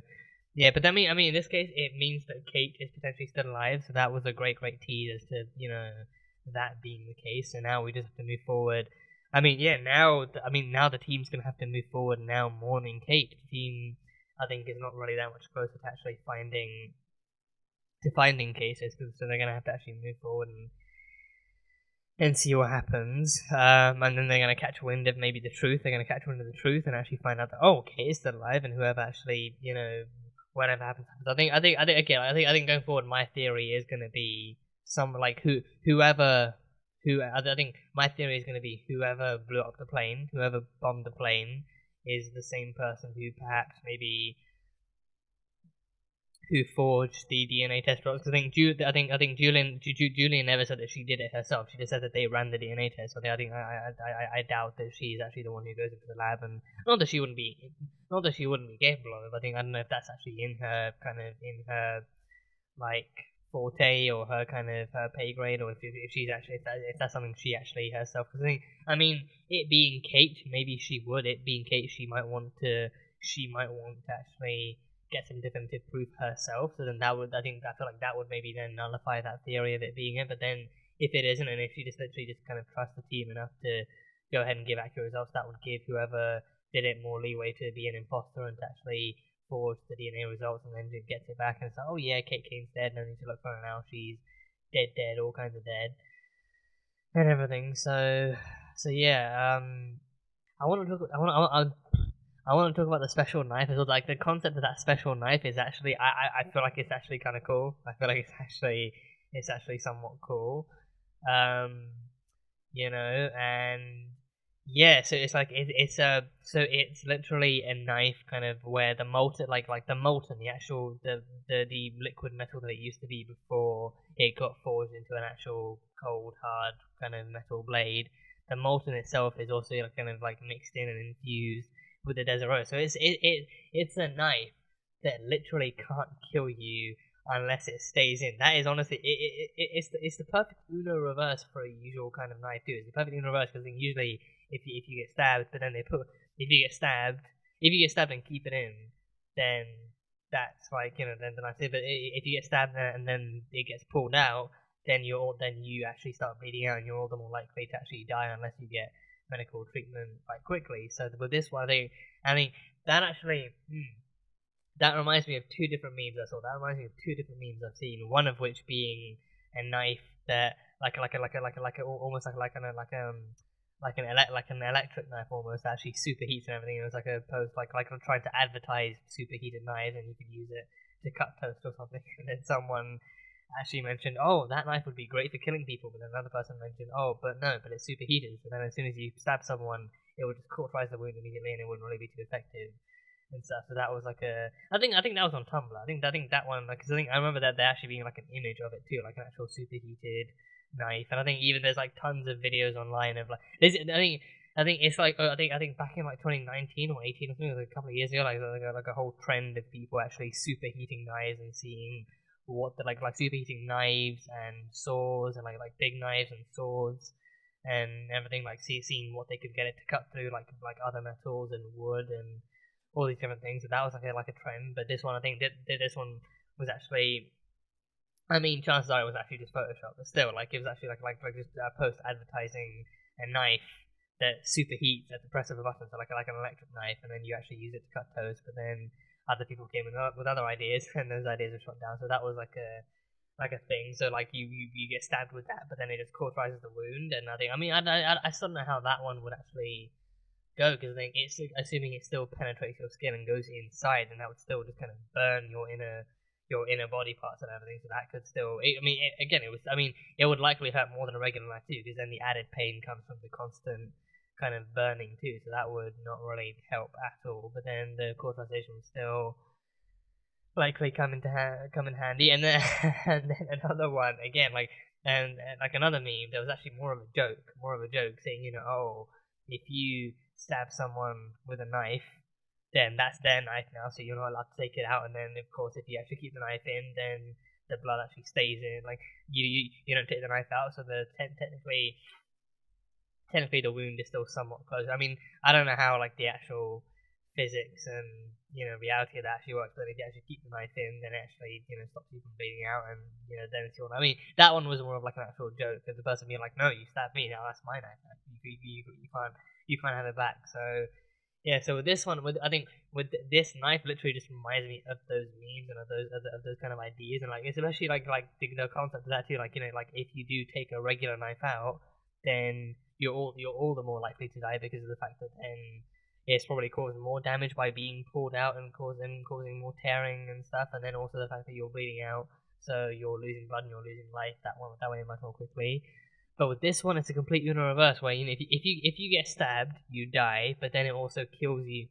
yeah, but I mean, in this case, it means that Kate is potentially still alive. So that was a great tease as to that being the case. So now we just have to move forward. Now the team's gonna have to move forward now, mourning Kate. The team, I think, is not really that much closer to actually finding cases, so they're gonna have to actually move forward and see what happens. And then they're gonna catch wind of maybe the truth. They're gonna catch wind of the truth and actually find out that Kate is still alive, and whoever actually whatever happens. I think going forward, my theory is gonna be I think my theory is going to be whoever blew up the plane, whoever bombed the plane, is the same person who perhaps maybe who forged the DNA test results. I think Julian never said that she did it herself. She just said that they ran the DNA test. So I doubt that she's actually the one who goes into the lab, and not that she wouldn't be capable of it. I don't know if that's actually in her like forte or her kind of her pay grade, or if she's actually if that's something she actually herself. Because it being Kate, maybe she would. It being Kate, she might want to actually get some definitive proof herself. So then I feel like that would maybe then nullify that theory of it being it. But then if it isn't, and if she just literally just kind of trusts the team enough to go ahead and give accurate results, that would give whoever did it more leeway to be an imposter and to actually forge the DNA results, and then it gets it back and it's like, oh yeah, Kate Kane's dead, no need to look for her now, she's dead, all kinds of dead and everything. So yeah, I want to talk about the special knife as well. Like the concept of that special knife is actually I feel like it's actually kind of cool. I feel like it's actually somewhat cool, and yeah, so it's like it's literally a knife kind of where the molten the actual the liquid metal that it used to be before it got forged into an actual cold hard kind of metal blade. The molten itself is also kind of like mixed in and infused with the Desert Rose. So it's a knife that literally can't kill you unless it stays in. That is honestly it's the perfect Uno reverse for a usual kind of knife too. It's the perfect Uno reverse because usually if you get stabbed, but then if you get stabbed and keep it in, then that's like then the knife. But if you get stabbed and then it gets pulled out, then you actually start bleeding out, and you're all the more likely to actually die unless you get medical treatment like quickly. So with this one, I think that actually. That reminds me of two different memes I saw. That reminds me of two different memes I've seen. One of which being a knife that almost like an electric knife almost actually superheats and everything. It was like a post like trying to advertise superheated knives, and you could use it to cut toast or something. And then someone actually mentioned, oh, that knife would be great for killing people. But then another person mentioned, oh, but it's superheated. So then as soon as you stab someone, it would just cauterize the wound immediately, and it wouldn't really be too effective. And stuff. So that was like I think that was on Tumblr. I think that one, because I remember that there actually being like an image of it too, like an actual superheated knife. And I think even there's like tons of videos online of like I think it's like I think back in like 2019 or 18 or something, like a couple of years ago, like a whole trend of people actually superheating knives and seeing what the like superheating knives and swords and like big knives and swords and everything, like seeing what they could get it to cut through, like other metals and wood and all these different things. So that was like a trend. But this one, I think this one was actually I mean, chances are it was actually just Photoshop, but still, like, it was actually like just post advertising a knife that superheats at the press of a button, so like an electric knife, and then you actually use it to cut toast. But then other people came with other ideas, and those ideas were shot down. So that was like a thing. So like you get stabbed with that, but then it just cauterizes the wound and nothing. I mean, I still don't know how that one would actually go, because I think it's assuming it still penetrates your skin and goes inside, and that would still just kind of burn your inner body parts and everything. So that could still, it would likely hurt more than a regular knife too, because then the added pain comes from the constant kind of burning too. So that would not really help at all. But then the cauterization would still likely come in handy. And then and then another one again, and like another meme. There was actually more of a joke saying, oh, if you stab someone with a knife, then that's their knife now, so you're not allowed to take it out. And then, of course, if you actually keep the knife in, then the blood actually stays in. Like you don't take the knife out, so technically the wound is still somewhat closed. I mean, I don't know how like the actual physics and reality of that actually works, but if you actually keep the knife in, then it actually stops you from bleeding out, and then it's your. I mean, that one was more of like an actual joke, because the person being like, "No, you stabbed me. Now that's my knife. You can't have it back." So. Yeah, so with this one, I think with this knife, literally just reminds me of those memes and of those kind of ideas, and like especially like the concept of that too. Like like if you do take a regular knife out, then you're all the more likely to die, because of the fact that then it's probably causing more damage by being pulled out and causing more tearing and stuff, and then also the fact that you're bleeding out, so you're losing blood and you're losing life that way much more quickly. But with this one, it's a complete reverse, where if you get stabbed, you die, but then it also kills you.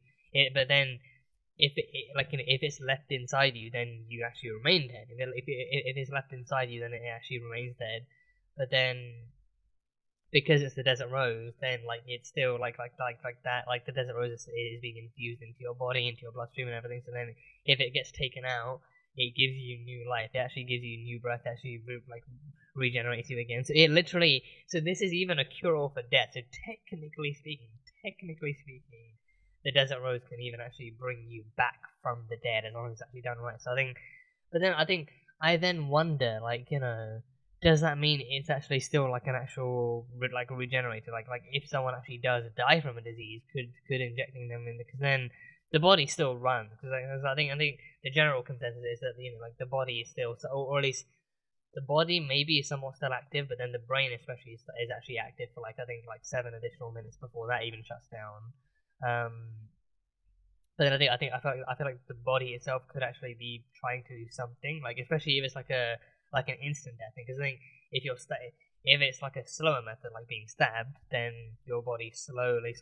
But then if it's left inside you, then you actually remain dead. If it's left inside you, then it actually remains dead. But then because it's the Desert Rose, then like it's still like that. Like the Desert Rose is being infused into your body, into your bloodstream, and everything. So then if it gets taken out, it gives you new life. It actually gives you new breath. It actually regenerates you again. So it literally. So this is even a cure-all for death. So technically speaking, the Desert Rose can even actually bring you back from the dead, as long as it's actually done right. So I then wonder, does that mean it's actually still like an actual regenerator? Like if someone actually does die from a disease, could injecting them in, because then the body still runs. Because I think the general consensus is that the body is still, or at least the body maybe is somewhat still active, but then the brain especially is actually active for 7 additional minutes before that even shuts down. But then I feel like the body itself could actually be trying to do something, especially if it's like an instant death thing. Because I think if it's like a slower method, like being stabbed, then your body slowly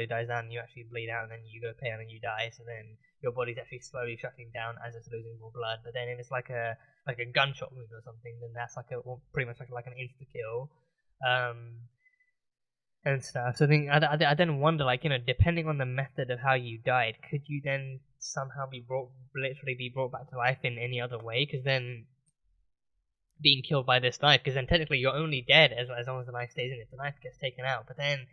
dies down, and you actually bleed out, and then you go pale and you die. So then your body's actually slowly shutting down as it's losing more blood. But then if it's like a gunshot wound or something, then that's pretty much like an insta kill, and stuff. So I then wonder, depending on the method of how you died, could you then somehow be brought back to life in any other way? Because then being killed by this knife, because then technically you're only dead as long as the knife stays in. If the knife gets taken out, but then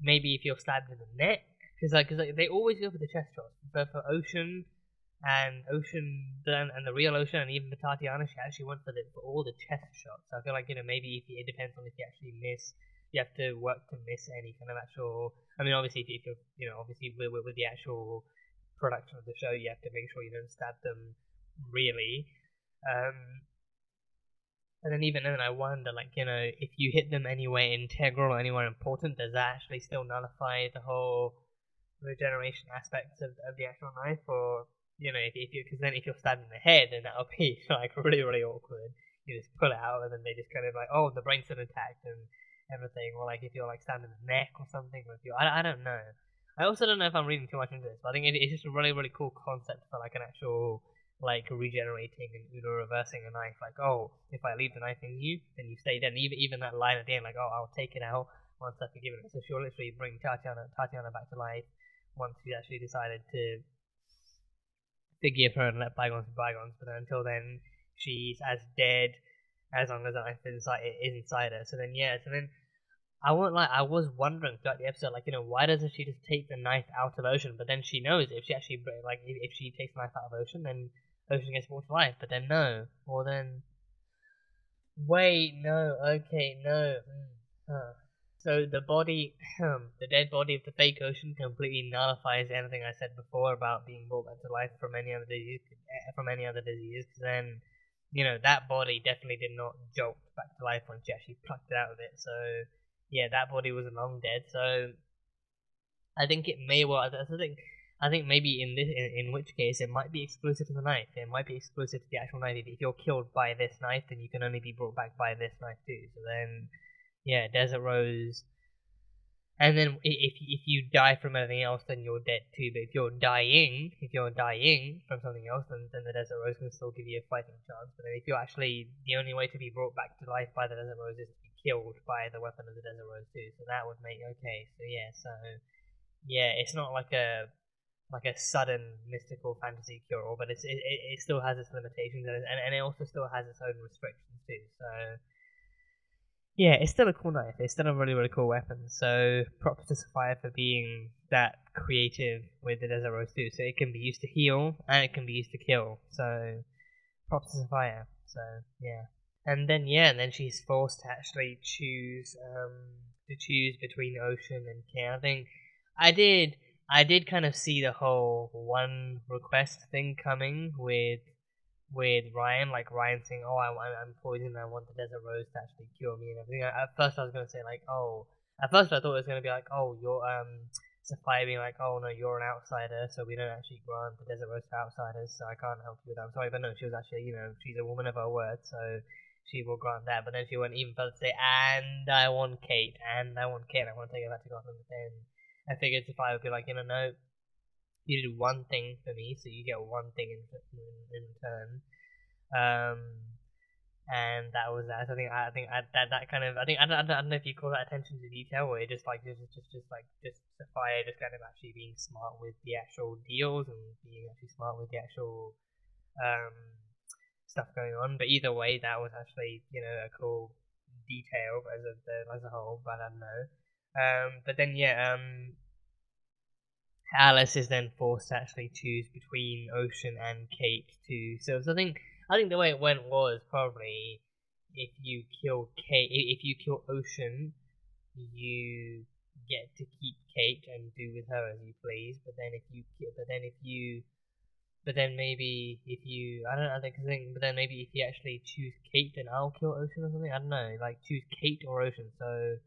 maybe if you're stabbed in the neck, because they always go for the chest shots for Ocean and the real Ocean, and even for Tatiana, she actually went for all the chest shots. So I feel like maybe it depends on if you actually miss. You have to work to miss any kind of actual. I mean, obviously, if you're obviously with the actual production of the show, you have to make sure you don't stab them really. And then even then, I wonder, if you hit them anywhere integral or anywhere important, does that actually still nullify the whole regeneration aspects of the actual knife? Or because then if you're stabbed in the head, then that'll be really, really awkward. You just pull it out, and then they just kind of oh, the brain's still intact and everything. Or if you're stabbed in the neck or something, or if I don't know. I also don't know if I'm reading too much into this, but I think it's just a really, really cool concept for an actual regenerating and reversing a knife. Oh, if I leave the knife in you, then you stay dead. And even that line at the end, oh, I'll take it out once I've forgiven it. So she'll literally bring Tatiana back to life once she's actually decided to forgive her and let bygones be bygones. But then, until then, she's as dead as long as the knife is inside her. So then I won't lie, I was wondering throughout the episode, like, why doesn't she just take the knife out of Ocean? But then she knows if she actually, like, if she takes the knife out of Ocean, then Ocean gets brought to life. But then no. Or then... Wait, no, okay, no. Huh. So the body, the dead body of the fake Ocean completely nullifies anything I said before about being brought back to life from any other disease, because then, that body definitely did not jolt back to life when she actually plucked it out of it, so... Yeah, that body was long dead. So I think it may well. I think maybe in which case it might be exclusive to the knife. It might be exclusive to the actual knife. If you're killed by this knife, then you can only be brought back by this knife too. So then, yeah, Desert Rose. And then if you die from anything else, then you're dead too. But if you're dying from something else, then the Desert Rose can still give you a fighting chance. But then if you're actually the only way to be brought back to life by the Desert Rose is to be killed by the weapon of the Desert Rose too. So that would make it's not like a sudden mystical fantasy cure-all, but it still has its limitations and it also still has its own restrictions too. So. Yeah, it's still a cool knife. It's still a really, really cool weapon. So props to Sapphire for being that creative with the Desert Rose too. So it can be used to heal and it can be used to kill. So props to Sapphire. So yeah, and then she's forced to actually choose between Ocean and Kate. I think I did kind of see the whole one request thing coming with Ryan, like Ryan saying, "Oh, I'm poisoned. I want the Desert Rose to actually cure me and everything." At first, I was gonna say like, "Oh," at first I thought it was gonna be like, "Oh, you're Sapphire being like, oh no, you're an outsider, so we don't actually grant the Desert Rose to outsiders, so I can't help you with that. I'm sorry," but no, she was actually, she's a woman of her word, so she will grant that. But then she went even further to say, "And I want Kate, and I want Kate, and I want to take her back to Gotham." But then I figured Sapphire would be like, no. You did one thing for me, so you get one thing in return. And that was that. So I think that kind of, I don't know if you call that attention to detail, or it just Sapphire just kind of actually being smart with the actual deals and being actually smart with the actual stuff going on. But either way, that was actually a cool detail as a whole. But I don't know. But then Alice is then forced to actually choose between Ocean and Kate too. So I think the way it went was probably if you kill Ocean, you get to keep Kate and do with her as you please. But then maybe if you actually choose Kate, then I'll kill Ocean or something. I don't know, like choose Kate or Ocean. So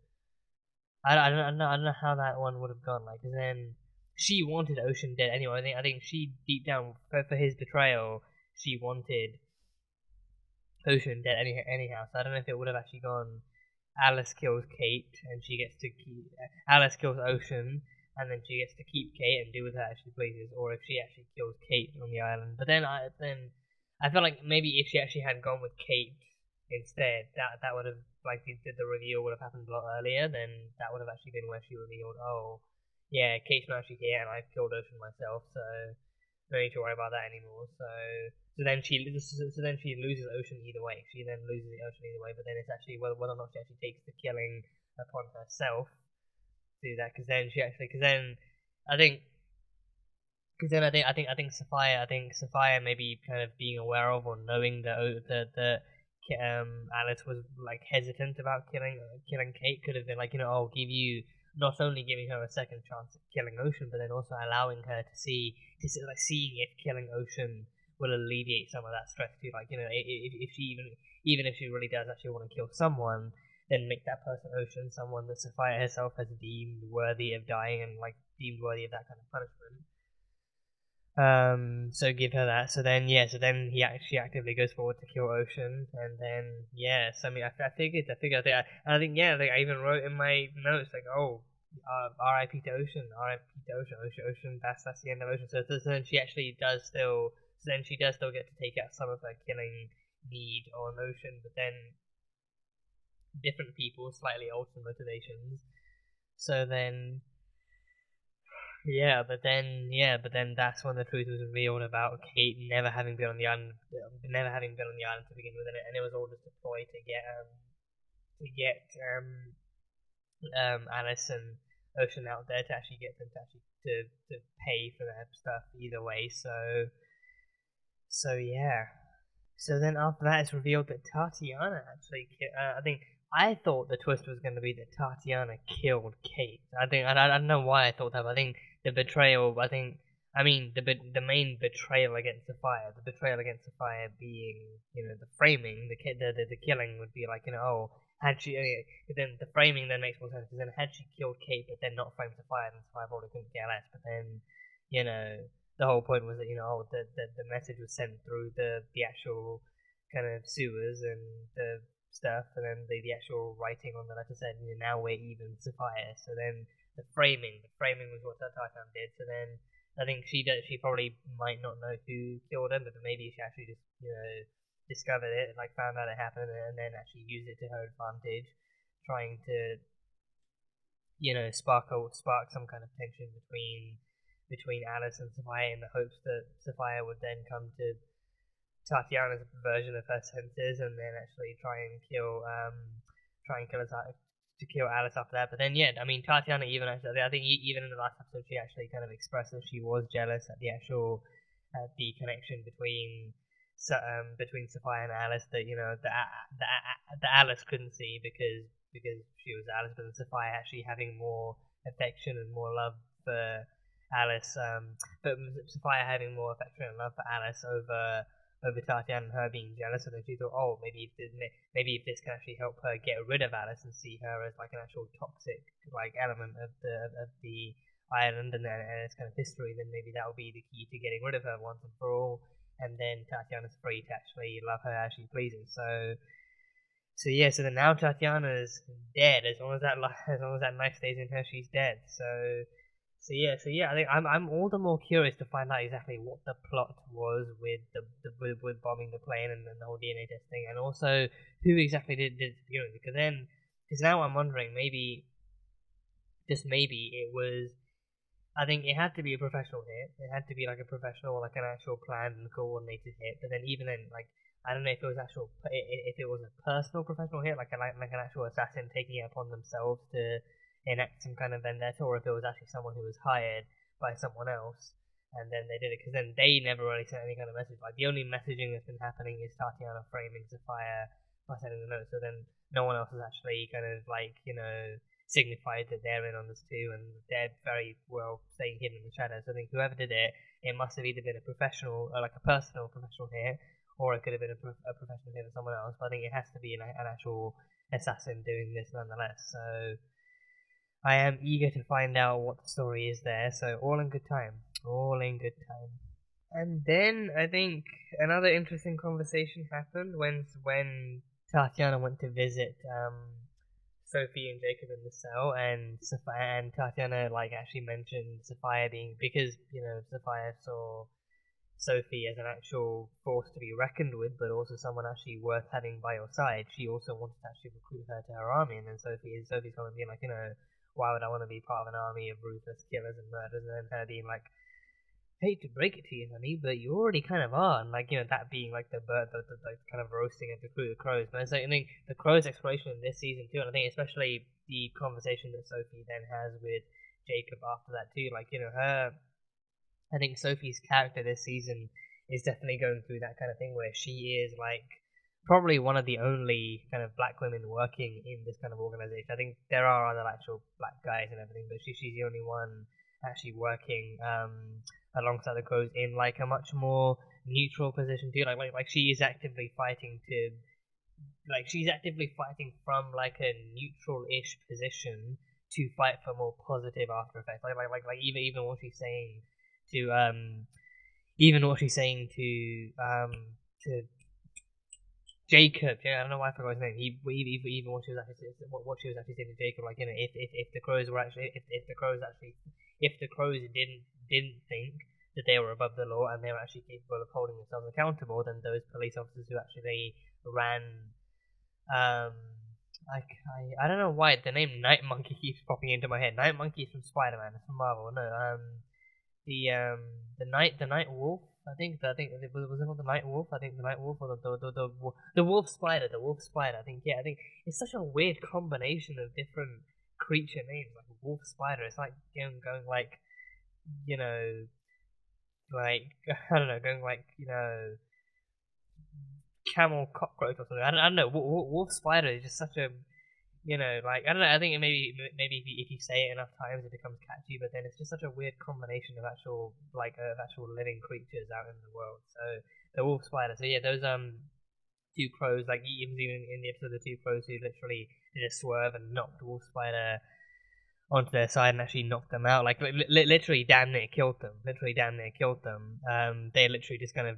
I don't know how that one would have gone. Like, 'cause then she wanted Ocean dead anyway. I think she deep down for his betrayal, she wanted Ocean dead anyhow. So I don't know if it would have actually gone. Alice kills Kate and she gets to keep. Alice kills Ocean and then she gets to keep Kate and do with her as she pleases, or if she actually kills Kate on the island. But then I feel like maybe if she actually had gone with Kate instead, that would have the reveal would have happened a lot earlier. Then that would have actually been where she revealed, oh. Yeah, Kate's not actually here, and I've killed Ocean myself, so no need to worry about that anymore. So then she loses Ocean either way. She then loses Ocean either way, but then it's actually whether or not she actually takes the killing upon herself to do that. Because then I think Sapphire maybe kind of being aware of or knowing that Alice was like hesitant about killing Kate could have been like, I'll give you. Not only giving her a second chance at killing Ocean, but then also allowing her to seeing if killing Ocean will alleviate some of that stress too. Like, if she even if she really does actually want to kill someone, then make that person Ocean, someone that Sapphire herself has deemed worthy of dying and like deemed worthy of that kind of punishment. So give her that. So then he actually actively goes forward to kill Ocean, and then I figured. I even wrote in my notes like, R.I.P. to Ocean, Ocean. That's the end of Ocean. So then she actually does still. So then she does still get to take out some of her killing need on Ocean, but then different people, slightly altered motivations. So then. But then that's when the truth was revealed about Kate never having been on the island to begin with, and it was all just a ploy to get Alice and Ocean out there to actually get them to actually to pay for their stuff either way. So yeah. So then after that, it's revealed that Tatiana actually. I thought the twist was going to be that Tatiana killed Kate. I don't know why I thought that, but I think the betrayal. The main betrayal against Sophia. The betrayal against Sophia being, the framing, the killing would be like, had she. Then the framing then makes more sense. Because then had she killed Kate, but then not framed Sophia, then Sophia probably couldn't care less. But then, the whole point was that the message was sent through the actual kind of sewers and the stuff, and then the actual writing on the letter said, now we're even, Sophia. So then the framing was what Tatiana did. So then I think she probably might not know who killed him, but maybe she actually just discovered it, like found out it happened, and then actually used it to her advantage, trying to spark some kind of tension between Alice and Sophia in the hopes that Sophia would then come to Tatiana's version of her senses and then actually try and kill Alice after that. But then Tatiana I think even in the last episode she actually kind of expressed that she was jealous at the connection between Sophia and Alice that that Alice couldn't see because she was Alice, but then Sophia actually having more affection and more love for Alice, but Sophia having more affection and love for Alice over Tatiana and her being jealous, and then she thought, maybe if this can actually help her get rid of Alice and see her as like an actual toxic element of the island and its kind of history, then maybe that will be the key to getting rid of her once and for all, and then Tatiana's free to actually love her as she pleases. So then now Tatiana's dead. As long as that knife stays in her, she's dead. So I think I'm all the more curious to find out exactly what the plot was with with bombing the plane and the whole DNA testing, and also who exactly did it to begin with. Because now I'm wondering, just maybe it was. I think it had to be a professional hit. It had to be like a professional, like an actual planned and coordinated hit. But then even then, I don't know if it was if it was a personal professional hit, like an actual assassin taking it upon themselves to enact some kind of vendetta, or if it was actually someone who was hired by someone else and then they did it, because then they never really sent any kind of message. Like the only messaging that's been happening is Tatiana framing Sophia by sending the note, so then no one else has actually kind of signified that they're in on this too, and they're very well staying hidden in the shadows. So I think whoever did it must have either been a professional, like a personal professional hit, or it could have been a professional hit of someone else. But I think it has to be an actual assassin doing this nonetheless. So I am eager to find out what the story is there, so all in good time. And then I think another interesting conversation happened when Tatiana went to visit Sophie and Jacob in the cell, and Tatiana actually mentioned Sophia being, because Sophia saw Sophie as an actual force to be reckoned with, but also someone actually worth having by your side. She also wanted to actually recruit her to her army, and then Sophie's kind of being why would I want to be part of an army of ruthless killers and murderers? And then her being hate to break it to you, honey, but you already kind of are. And that being the kind of roasting of the crew of crows. But I think the crows' exploration in this season too, and I think especially the conversation that Sophie then has with Jacob after that too. I think Sophie's character this season is definitely going through that kind of thing where she is probably one of the only kind of black women working in this kind of organization. I think there are other actual black guys and everything, but she's the only one actually working alongside the crows in a much more neutral position too. She is actively fighting from a neutral-ish position to fight for more positive after effects. Even what she's saying to Jacob, I don't know why I forgot his name. Even what she was actually saying to Jacob, if the crows didn't think that they were above the law and they were actually capable of holding themselves accountable, then those police officers who actually ran, I don't know why the name Night Monkey keeps popping into my head. Night Monkey is from Spider-Man. It's from Marvel. No, the Night Wolf. I think was it not the Night Wolf? I think the Night Wolf or the Wolf Spider. The Wolf Spider. I think it's such a weird combination of different creature names like wolf spider. It's like going like, you know, like I don't know, going like, you know, camel cockroach or something. I don't know. Wolf spider is just such a, you know, like I don't know. I think maybe if you say it enough times, it becomes catchy. But then it's just such a weird combination of actual living creatures out in the world. So the wolf spider. So yeah, those two crows, like even in the episode, the two crows who literally did a swerve and knocked the wolf spider onto their side and actually knocked them out. Like literally, damn near killed them. They literally just kind of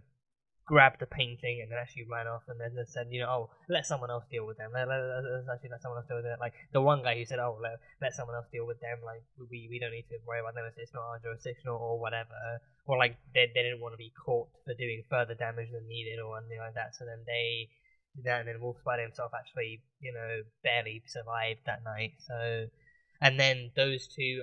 grabbed the painting and then actually ran off and then said, you know, oh, let someone else deal with them. Let's actually let someone else deal with it. Like the one guy who said, oh, let someone else deal with them. Like we don't need to worry about them. It's not our jurisdiction or whatever. Or like they didn't want to be caught for doing further damage than needed or anything like that. So then they did that, and then Wolf Spider himself actually, you know, barely survived that night. So, and then those two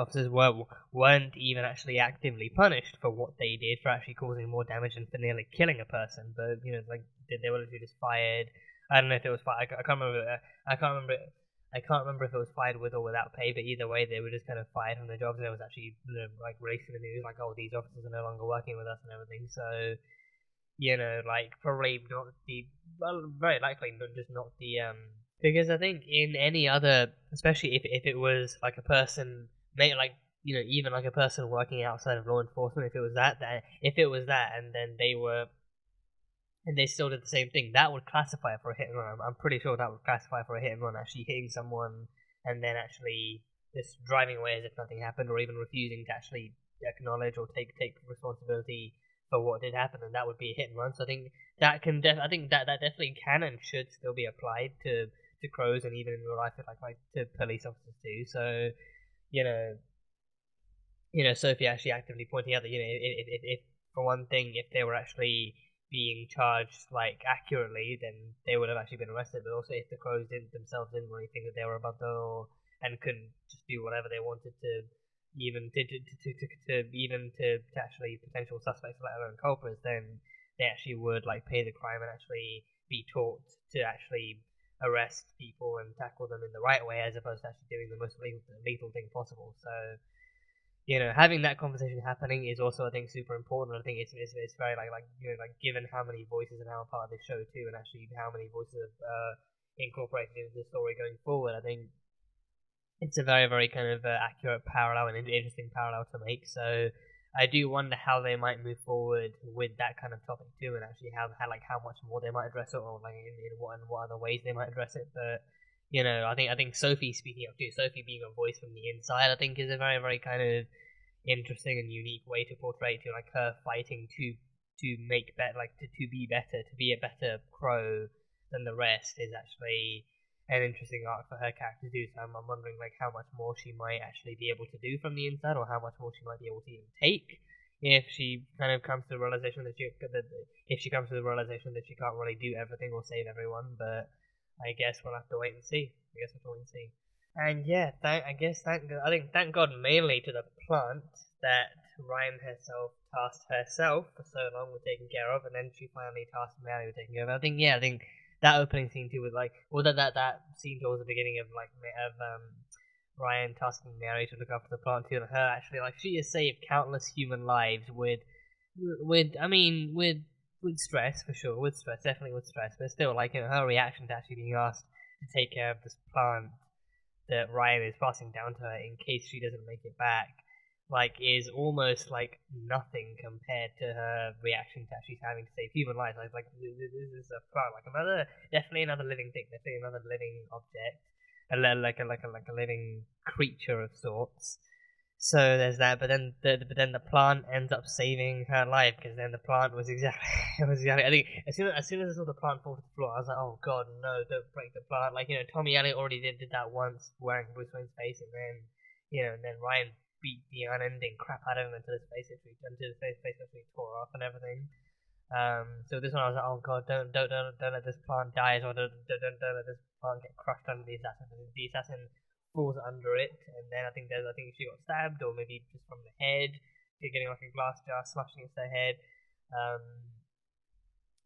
officers weren't even actually actively punished for what they did, for actually causing more damage and for nearly killing a person. But you know, like they were literally just fired. I don't know if it was fired. I can't remember. I can't remember if it was fired with or without pay. But either way, they were just kind of fired from their jobs. And it was actually, you know, like released in the news, like, oh, these officers are no longer working with us and everything. So, you know, like probably not the, well, very likely just not the because I think in any other, especially if it was like a person. Like, you know, even like a person working outside of law enforcement, if it was that, and then they still did the same thing, that would classify for a hit and run. I'm pretty sure that would classify for a hit and run, actually hitting someone and then actually just driving away as if nothing happened, or even refusing to actually acknowledge or take responsibility for what did happen, and that would be a hit and run. So I think that that definitely can and should still be applied to crows, and even in real life, like to police officers too. So. You know, Sophie actually actively pointing out that, you know, if for one thing, if they were actually being charged like accurately, then they would have actually been arrested. But also, if the crows themselves didn't really think that they were above the law and couldn't just do whatever they wanted to, even to actually potential suspects, let alone culprits, then they actually would like pay the crime and actually be taught to actually arrest people and tackle them in the right way, as opposed to actually doing the most lethal thing possible. So, you know, having that conversation happening is also, I think, super important. I think it's very like you know, like given how many voices and how part of this show too, and actually how many voices are incorporated into the story going forward, I think it's a very, very kind of accurate parallel and interesting parallel to make. So I do wonder how they might move forward with that kind of topic too, and actually how much more they might address it, or like in what other ways they might address it. But you know, I think Sophie, speaking of too, Sophie being a voice from the inside, I think is a very, very kind of interesting and unique way to portray to like her fighting to make better, like to be better, to be a better crow than the rest is actually an interesting arc for her character to do. So I'm wondering like how much more she might actually be able to do from the inside, or how much more she might be able to even take if she kind of comes to the realization that she can't really do everything or save everyone. But I guess we'll have to wait and see. And yeah, thank God mainly to the plant that Ryan herself tasked herself for so long with taking care of, and then she finally tasked Mary with taking care of. I think that opening scene too was like, well, that scene towards the beginning of Ryan tasking Mary to look after the plant too, and her actually, like, she has saved countless human lives with stress, for sure, definitely with stress, but still, like, you know, her reaction to actually being asked to take care of this plant that Ryan is passing down to her in case she doesn't make it back, like, is almost like nothing compared to her reaction to actually having to save human lives. Like this is a plant, like definitely another living thing, definitely another living object, like a living creature of sorts. So there's that, but then the plant ends up saving her life, because then the plant was exactly I think as soon as I saw the plant fall to the floor, I was like, oh god, no, don't break the plant. Like, you know, Tommy Elliott already did that once wearing Bruce Wayne's face, and then, you know, and then Ryan beat the unending crap out of him until his face actually tore off and everything. So this one I was like, oh god, don't let this plant die, or don't let this plant get crushed under the assassin. The assassin falls under it, and then I think she got stabbed, or maybe just from the head, getting like a glass jar smashing into their head.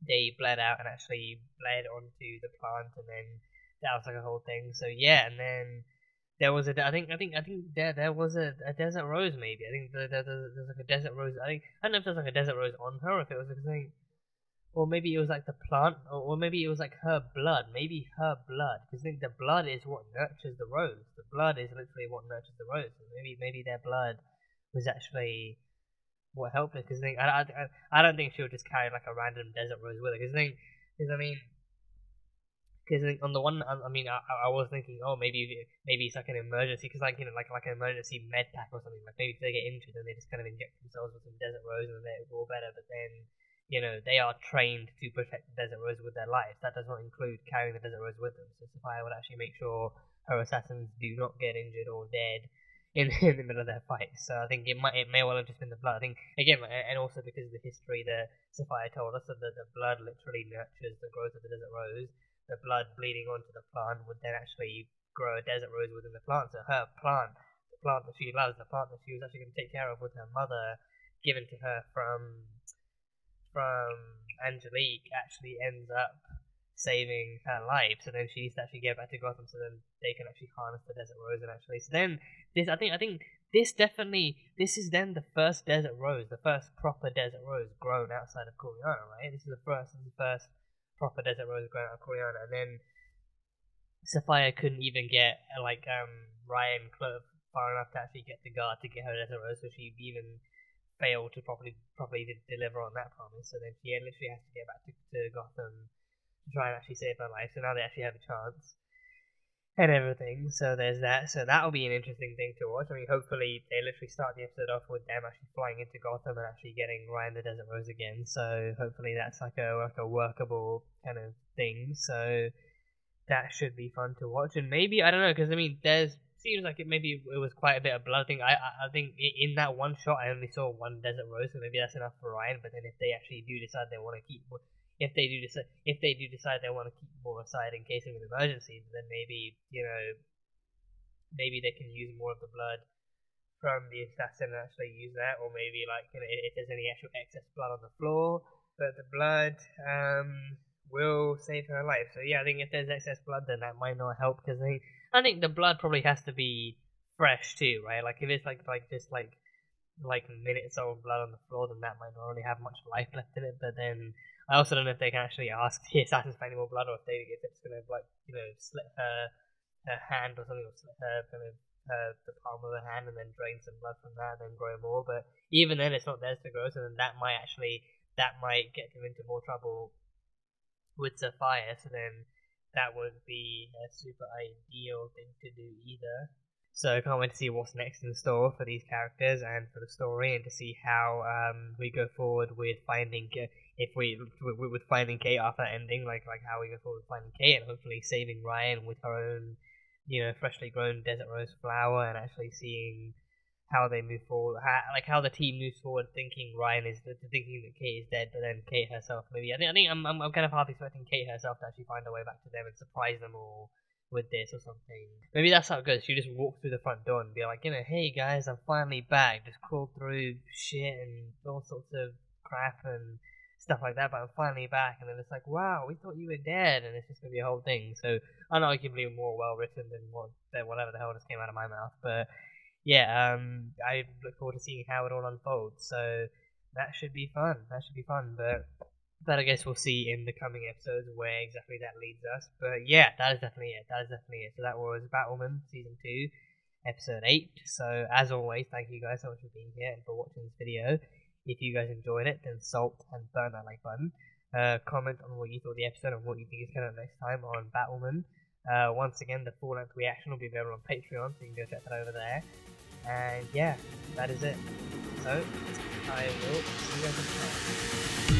They bled out and actually bled onto the plant, and then that was like a whole thing. So yeah, and then there was I think there was a desert rose maybe. I think there's like a desert rose. I don't know if there's like a desert rose on her, or if it was like a thing. Or maybe it was like the plant, or maybe it was like her blood. Maybe her blood, because I think the blood is what nurtures the rose. The blood is literally what nurtures the rose. So maybe their blood was actually what helped her. Because I don't think she would just carry like a random desert rose with her. Because on the one, I was thinking, oh, maybe it's like an emergency, because like like an emergency med pack or something. Like maybe if they get injured, then they just kind of inject themselves with some desert rose and then they're all better. But then, they are trained to protect the desert rose with their lives. That does not include carrying the desert rose with them. So Sophia would actually make sure her assassins do not get injured or dead in the middle of their fight. So I think it may well have just been the blood. I think, again, and also because of the history that Sophia told us, that the blood literally nurtures the growth of the desert rose. The blood bleeding onto the plant would then actually grow a desert rose within the plant. So her plant, the plant that she loves, the plant that she was actually going to take care of with her mother, given to her from Angelique, actually ends up saving her life. So then she needs to actually get back to Gotham, so then they can actually harness the desert rose. And actually, so then I think this is then the first desert rose, the first proper desert rose grown outside of Coriana, right? This is the first proper desert rose grown out of Coriana. And then Sophia couldn't even get Ryan Clove far enough to actually get the guard to get her desert rose, so she even failed to properly deliver on that promise. So then she literally has to get back to Gotham to try and actually save her life. So now they actually have a chance and everything. So there's that. So that'll be an interesting thing to watch. I mean, hopefully they literally start the episode off with them actually flying into Gotham and actually getting Ryan the Desert Rose again. So hopefully that's like a workable kind of thing. So that should be fun to watch. And maybe, I don't know, because I mean, seems like it was quite a bit of blood. I think in that one shot I only saw one desert rose, so maybe that's enough for Ryan. But then if they actually do decide they want to keep, if they do decide they want to keep more aside in case of an emergency, then maybe they can use more of the blood from the assassin and actually use that, or maybe if there's any actual excess blood on the floor, but the blood will save her life. So yeah, I think if there's excess blood, then that might not help, because I think the blood probably has to be fresh too, right? Like if it's like minutes old blood on the floor, then that might not really have much life left in it. But then I also don't know if they can actually ask the assassins for any more blood, or if it's gonna slit her hand or something, or slit her the palm of her hand and then drain some blood from that and then grow more. But even then, it's not theirs to grow, so then that might get them into more trouble with Sophia. So then that won't be a super ideal thing to do either. So I can't wait to see what's next in store for these characters and for the story, and to see how we go forward with finding with finding Kate after that ending, like how we go forward with finding Kate and hopefully saving Ryan with her own freshly grown desert rose flower, and actually seeing how they move forward, how the team moves forward, thinking that Kate is dead, but then Kate herself maybe. I think I'm kind of half expecting Kate herself to actually find her way back to them and surprise them all with this or something. Maybe that's how it goes. She just walk through the front door and be like, hey guys, I'm finally back. Just crawled through shit and all sorts of crap and stuff like that, but I'm finally back. And then it's like, wow, we thought you were dead, and it's just gonna be a whole thing. So unarguably more well written than whatever the hell just came out of my mouth, but. Yeah, I look forward to seeing how it all unfolds. So that should be fun. But I guess we'll see in the coming episodes where exactly that leads us. But yeah, that is definitely it. So that was Batwoman Season 2, Episode 8. So as always, thank you guys so much for being here and for watching this video. If you guys enjoyed it, then salt and burn that like button. Comment on what you thought of the episode and what you think is coming up next time on Batwoman. Once again, the full-length reaction will be available on Patreon, so you can go check that over there. And yeah, that is it. So, I will see you guys next time.